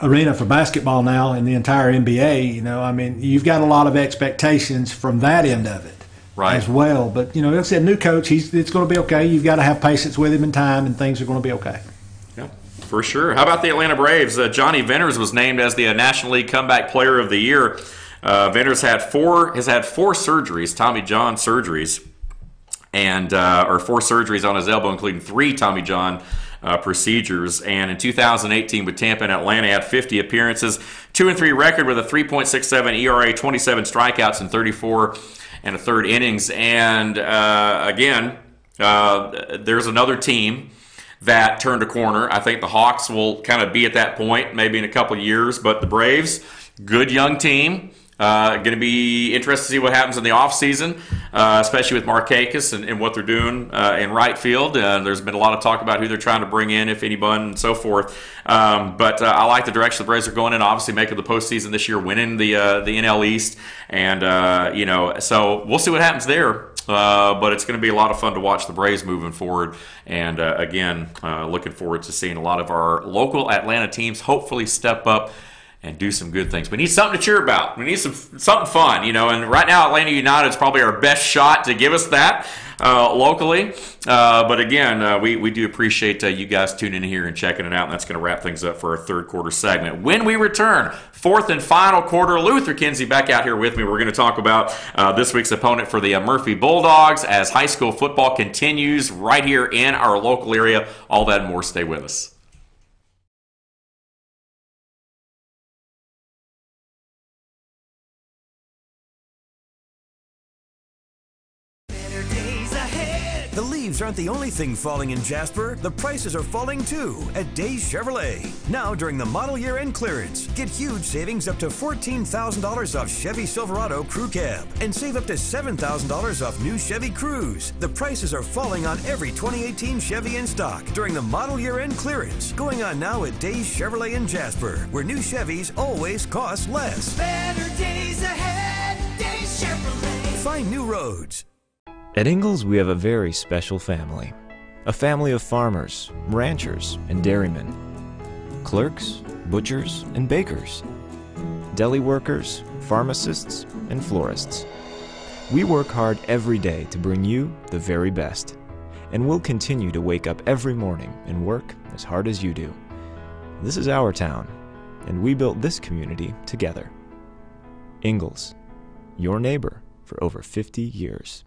C: arena for basketball now in the entire NBA. You've got a lot of expectations from that end of it as well. But like I said, new coach, it's going to be okay. You've got to have patience with him and time, and things are going to be okay.
A: Yeah, for sure. How about the Atlanta Braves? Johnny Venters was named as the National League Comeback Player of the Year. Venters has had 4 surgeries, Tommy John surgeries. And or 4 surgeries on his elbow, including 3 Tommy John procedures. And in 2018 with Tampa and Atlanta, he had 50 appearances, 2-3 record with a 3.67 ERA, 27 strikeouts in 34 1/3 innings. And again, there's another team that turned a corner. I think the Hawks will kind of be at that point maybe in a couple of years, but the Braves, good young team. Going to be interested to see what happens in the offseason, especially with Markakis and what they're doing in right field. There's been a lot of talk about who they're trying to bring in, if anyone, and so forth. But I like the direction the Braves are going in, obviously making the postseason this year, winning the NL East. And, so we'll see what happens there. But it's going to be a lot of fun to watch the Braves moving forward. And, again, looking forward to seeing a lot of our local Atlanta teams hopefully step up and do some good things. We need something to cheer about. We need something fun, and right now Atlanta United is probably our best shot to give us that locally. But again, we do appreciate you guys tuning in here and checking it out, and that's going to wrap things up for our third quarter segment. When we return, fourth and final quarter, Luther Kinsey back out here with me. We're going to talk about this week's opponent for the Murphy Bulldogs as high school football continues right here in our local area. All that and more. Stay with us.
E: The leaves aren't the only thing falling in Jasper. The prices are falling too at Days Chevrolet. Now during the model year end clearance, get huge savings up to $14,000 off Chevy Silverado Crew Cab and save up to $7,000 off new Chevy Cruze. The prices are falling on every 2018 Chevy in stock during the model year end clearance, going on now at Days Chevrolet in Jasper, where new Chevys always cost less.
F: Better days ahead, Days Chevrolet.
E: Find new roads.
G: At Ingalls, we have a very special family. A family of farmers, ranchers, and dairymen. Clerks, butchers, and bakers. Deli workers, pharmacists, and florists. We work hard every day to bring you the very best. And we'll continue to wake up every morning and work as hard as you do. This is our town, and we built this community together. Ingalls, your neighbor for over 50 years.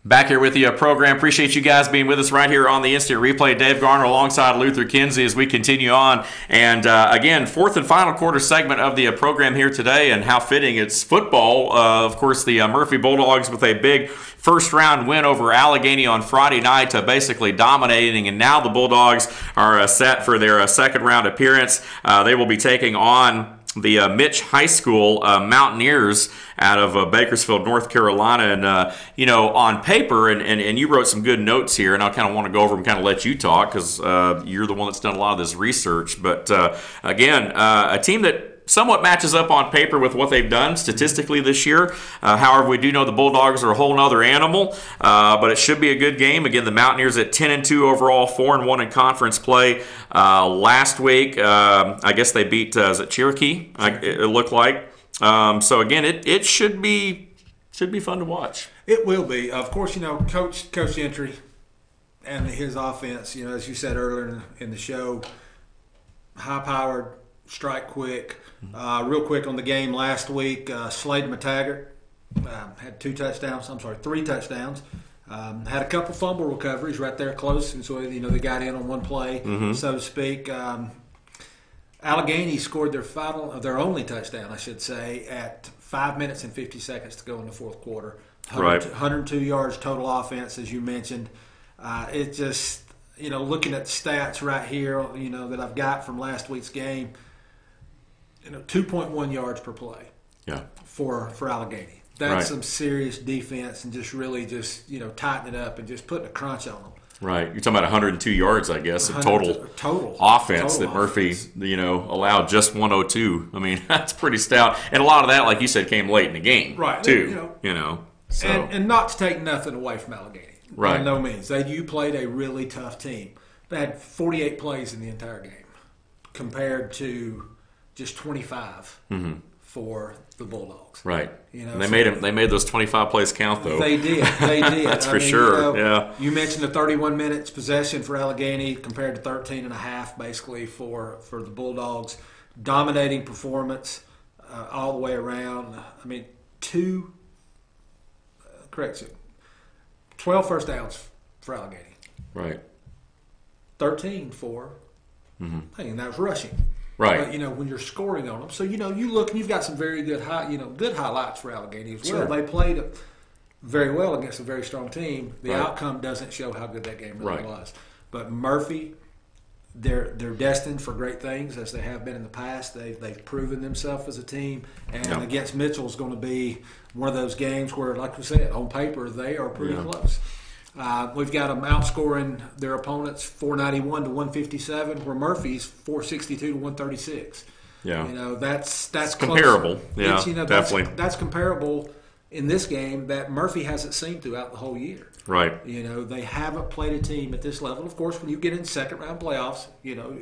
A: Back here with the program. Appreciate you guys being with us right here on the Instant Replay. Dave Garner alongside Luther Kinsey as we continue on. And again, fourth and final quarter segment of the program here today, and how fitting it's football. Of course, the Murphy Bulldogs with a big first-round win over Allegheny on Friday night, basically dominating. And now the Bulldogs are set for their second-round appearance. They will be taking on the Mitch High School Mountaineers out of Bakersfield, North Carolina. And, on paper, and you wrote some good notes here, and I kind of want to go over and kind of let you talk because you're the one that's done a lot of this research. But, again, a team that somewhat matches up on paper with what they've done statistically this year. However, we do know the Bulldogs are a whole other animal, but it should be a good game. Again, the Mountaineers at 10-2 overall, 4-1 in conference play. Last week, I guess they beat is it Cherokee? It looked like. So again, it should be fun to watch.
H: It will be. Of course, Coach Gentry and his offense. As you said earlier in the show, high-powered, strike quick. Real quick on the game last week, Slade McTaggart had 3 touchdowns. Had a couple fumble recoveries right there close, and so they got in on one play, so to speak. Allegheny scored their only touchdown, I should say, at 5 minutes and 50 seconds to go in the fourth quarter. 102 yards total offense, as you mentioned. It just looking at the stats right here, that I've got from last week's game. 2.1 yards per play.
A: Yeah.
H: For Allegheny. That's some serious defense and just really tighten it up and just putting a crunch on them.
A: Right. You're talking about 102 yards, I guess, of total offense that Murphy, allowed just 102. I mean, that's pretty stout. And a lot of that, like you said, came late in the game, too. So.
H: And not to take nothing away from Allegheny.
A: Right.
H: By no means. You played a really tough team. They had 48 plays in the entire game compared to just 25 for the Bulldogs.
A: Right. And they made those 25 plays count, though.
H: They did.
A: That's for sure. Yeah.
H: You mentioned the 31 minutes possession for Allegheny compared to 13 and a half basically for the Bulldogs. Dominating performance all the way around. I mean, 12 first downs for Allegheny.
A: Right.
H: 13 for, and that was rushing.
A: Right.
H: When you're scoring on them. So, you look and you've got some very good good highlights for Allegheny as well.
A: Sure.
H: They played very well against a very strong team. The outcome doesn't show how good that game really was. But Murphy, they're destined for great things as they have been in the past. They've proven themselves as a team. And against Mitchell is going to be one of those games where, like we said, on paper they are pretty close. We've got them outscoring their opponents 491 to 157, where Murphy's 462 to 136.
A: Yeah,
H: that's
A: comparable.
H: Close.
A: Yeah, definitely.
H: That's comparable in this game that Murphy hasn't seen throughout the whole year.
A: Right.
H: They haven't played a team at this level. Of course, when you get in second round playoffs,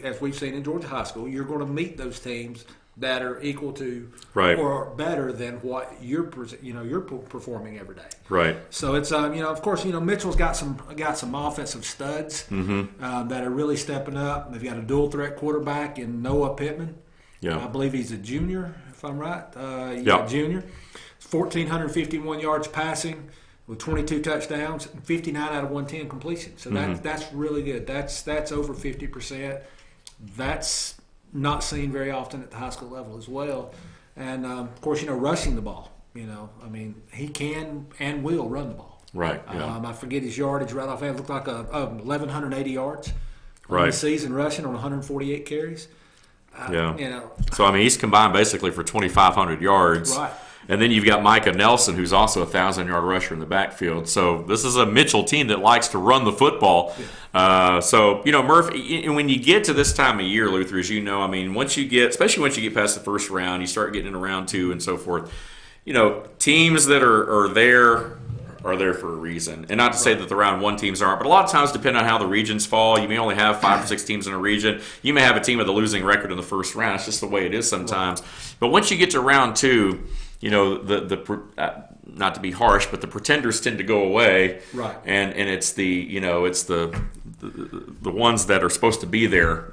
H: as we've seen in Georgia High School, you're going to meet those teams that are equal to or better than what you're performing every day.
A: Right.
H: So it's of course Mitchell's got some offensive studs that are really stepping up. They've got a dual threat quarterback in Noah Pittman.
A: Yeah.
H: I believe he's a junior, if I'm right. Junior. 1,451 yards passing with 22 touchdowns, 59 out of 110 completion. So that's really good. That's over 50%. That's not seen very often at the high school level as well. And, of course, rushing the ball. He can and will run the ball.
A: Right, yeah.
H: I forget his yardage right offhand. It looked like 1,180 yards
A: on
H: the season rushing on 148 carries.
A: So, he's combined basically for 2,500 yards.
H: Right.
A: And then you've got Micah Nelson, who's also a 1,000-yard rusher in the backfield. So this is a Mitchell team that likes to run the football. Murphy, when you get to this time of year, Luther, as you know, especially once you get past the first round, you start getting into round 2 and so forth. Teams that are there for a reason. And not to say that the round 1 teams aren't, but a lot of times, depending on how the regions fall, you may only have 5 or 6 teams in a region. You may have a team with a losing record in the first round. It's just the way it is sometimes. Right. But once you get to round 2, not to be harsh, but the pretenders tend to go away,
H: right?
A: And it's the ones that are supposed to be there,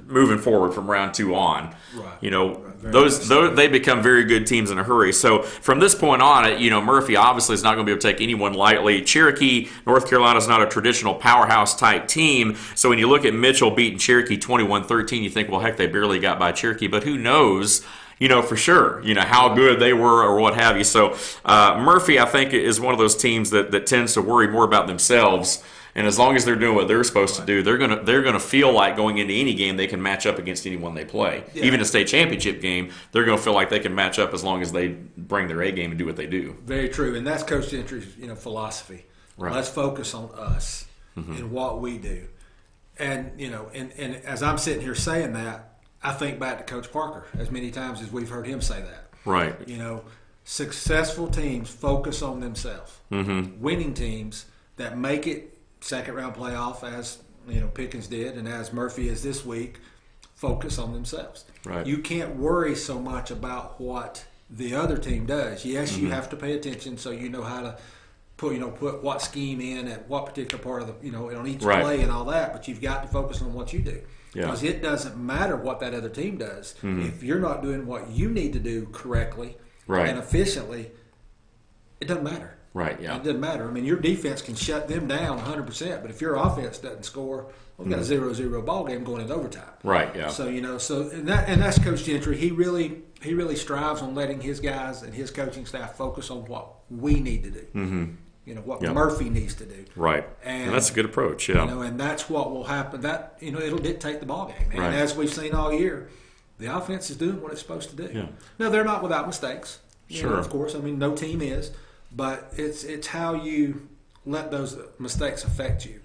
A: moving forward from round 2 on,
H: right?
A: Those they become very good teams in a hurry. So from this point on, Murphy obviously is not going to be able to take anyone lightly. Cherokee, North Carolina is not a traditional powerhouse type team. So when you look at Mitchell beating Cherokee 21-13, you think, well, heck, they barely got by Cherokee, but who knows? For sure, how good they were or what have you. So Murphy, I think, is one of those teams that tends to worry more about themselves And as long as they're doing what they're supposed to do, they're gonna feel like going into any game they can match up against anyone they play. Yeah. Even a state championship game, they're gonna feel like they can match up as long as they bring their A game and do what they do.
H: Very true, and that's Coach Gentry's philosophy. Right. Let's focus on us and what we do. And and as I'm sitting here saying that, I think back to Coach Parker as many times as we've heard him say that.
A: Right.
H: Successful teams focus on themselves. Winning teams that make it second round playoff, as Pickens did, and as Murphy is this week, focus on themselves.
A: Right.
H: You can't worry so much about what the other team does. Yes, you have to pay attention so you know how to put what scheme in at what particular part of the on each play and all that. But you've got to focus on what you do, because it doesn't matter what that other team does if you're not doing what you need to do correctly and efficiently. It doesn't matter.
A: Right, yeah.
H: It doesn't matter. I mean, your defense can shut them down 100%, but if your offense doesn't score, we've got a 0-0 ball game going into overtime.
A: Right, yeah.
H: So, and that's Coach Gentry. He really strives on letting his guys and his coaching staff focus on what we need to do. What Murphy needs to do.
A: Right. And that's a good approach, yeah.
H: And that's what will happen. That, it'll dictate the ball game. And as we've seen all year, the offense is doing what it's supposed to do.
A: Yeah.
H: Now, they're not without mistakes.
A: Sure.
H: Of course. I mean, no team is. But it's how you let those mistakes affect you.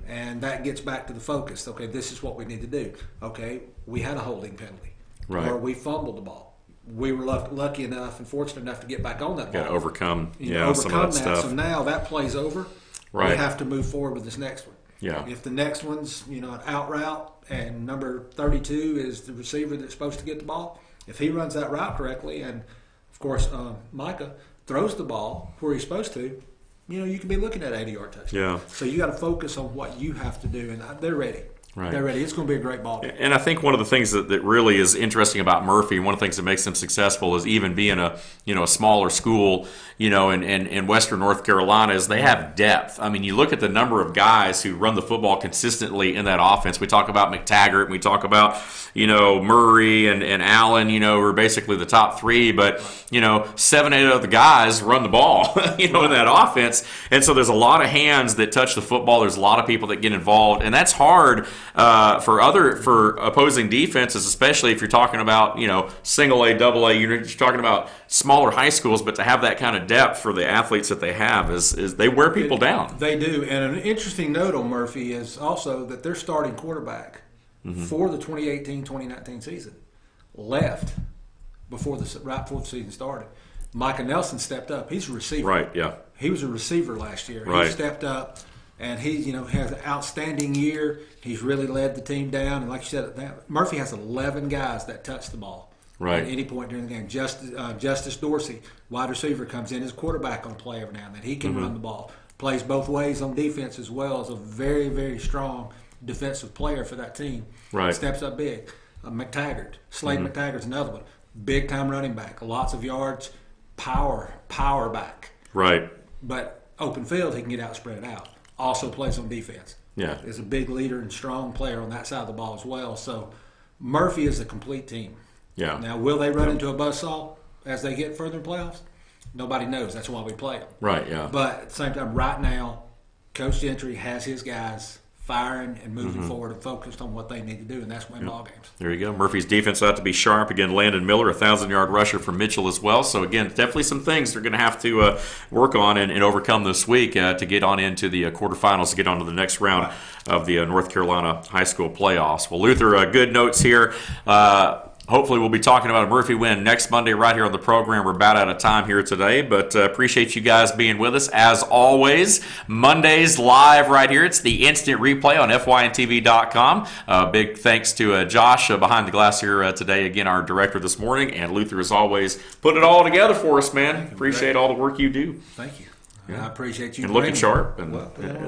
H: And that gets back to the focus. Okay, this is what we need to do. Okay, we had a holding penalty.
A: Right.
H: Or we fumbled the ball. We were lucky enough and fortunate enough to get back on that ball.
A: Got to overcome some of that stuff.
H: So now that play's over.
A: Right.
H: We have to move forward with this next one.
A: Yeah.
H: If the next one's an out route and number 32 is the receiver that's supposed to get the ball, if he runs that route correctly, and of course Micah throws the ball where he's supposed to, you can be looking at 80-yard touchdown.
A: Yeah.
H: So you got to focus on what you have to do, and they're ready.
A: Right.
H: They're ready. It's going to be a great ball game.
A: And I think one of the things that really is interesting about Murphy, one of the things that makes him successful is even being a smaller school, in Western North Carolina, is they have depth. I mean, you look at the number of guys who run the football consistently in that offense. We talk about McTaggart, and we talk about, Murray and Allen, who are basically the top three, but, 7, 8 of the guys run the ball, in that offense. And so there's a lot of hands that touch the football. There's a lot of people that get involved, and that's hard for opposing defenses, especially if you're talking about single A, double A. You're talking about smaller high schools, but to have that kind of depth for the athletes that they have is they wear people down.
H: They do. And an interesting note on Murphy is also that their starting quarterback for the 2018-2019 season left right before the season started. Micah Nelson stepped up. He's a receiver.
A: Right. Yeah.
H: He was a receiver last year.
A: Right.
H: He stepped up. And he, has an outstanding year. He's really led the team down. And like you said, Murphy has 11 guys that touch the ball at any point during the game. Justice Dorsey, wide receiver, comes in as quarterback on a play every now and then. He can run the ball. Plays both ways on defense as well. Is a very, very strong defensive player for that team.
A: Right.
H: Steps up big. McTaggart, Slade McTaggart's another one. Big time running back. Lots of yards. Power back.
A: Right.
H: But open field, he can get out, spread it out. Also plays on defense.
A: Yeah.
H: Is a big leader and strong player on that side of the ball as well. So Murphy is a complete team.
A: Yeah.
H: Now, will they run into a buzzsaw as they get further in playoffs? Nobody knows. That's why we play them.
A: Right, yeah.
H: But at the same time, right now, Coach Gentry has his guys firing and moving forward and focused on what they need to do, and that's win ball games.
A: There you go. Murphy's defense ought to be sharp. Again, Landon Miller, a 1,000-yard rusher from Mitchell as well. So, again, definitely some things they're going to have to work on and overcome this week to get on into the quarterfinals, to get on to the next round of the North Carolina high school playoffs. Well, Luther, good notes here. Hopefully we'll be talking about a Murphy win next Monday right here on the program. We're about out of time here today, but appreciate you guys being with us. As always, Mondays live right here. It's the instant replay on FYNTV.com. Big thanks to Josh behind the glass here today. Again, our director this morning. And Luther, as always, put it all together for us, man. Appreciate all the work you do.
H: Thank you. Yeah. I appreciate you.
A: And looking sharp, and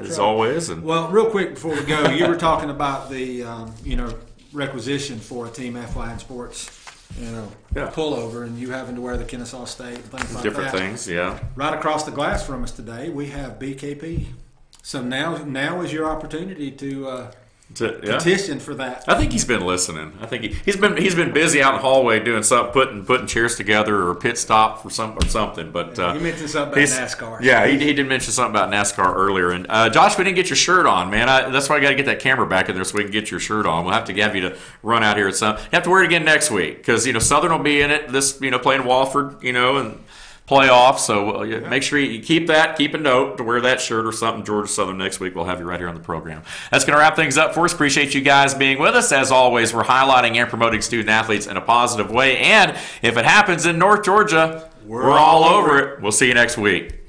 A: as always. And
H: well, real quick before we go, you were talking about the, requisition for a Team FYN Sports, pullover, and you having to wear the Kennesaw State and things like
A: different
H: that.
A: Things, yeah.
H: Right across the glass from us today, we have BKP. So now is your opportunity to petition for that.
A: I think he's been listening. I think he's been busy out in the hallway doing something, putting chairs together or a pit stop or something. But
H: you mentioned something about NASCAR.
A: Yeah, he did mention something about NASCAR earlier. And Josh, we didn't get your shirt on, man. That's why I got to get that camera back in there so we can get your shirt on. We'll have to have you to run out here at some. You have to wear it again next week because Southern will be in it. This playing Wofford, and playoff. So make sure you keep a note to wear that shirt or something. Georgia Southern next week. We'll have you right here on the program. That's going to wrap things up for us. Appreciate you guys being with us. As always, we're highlighting and promoting student athletes in a positive way. And if it happens in North Georgia, we're all over it. We'll see you next week.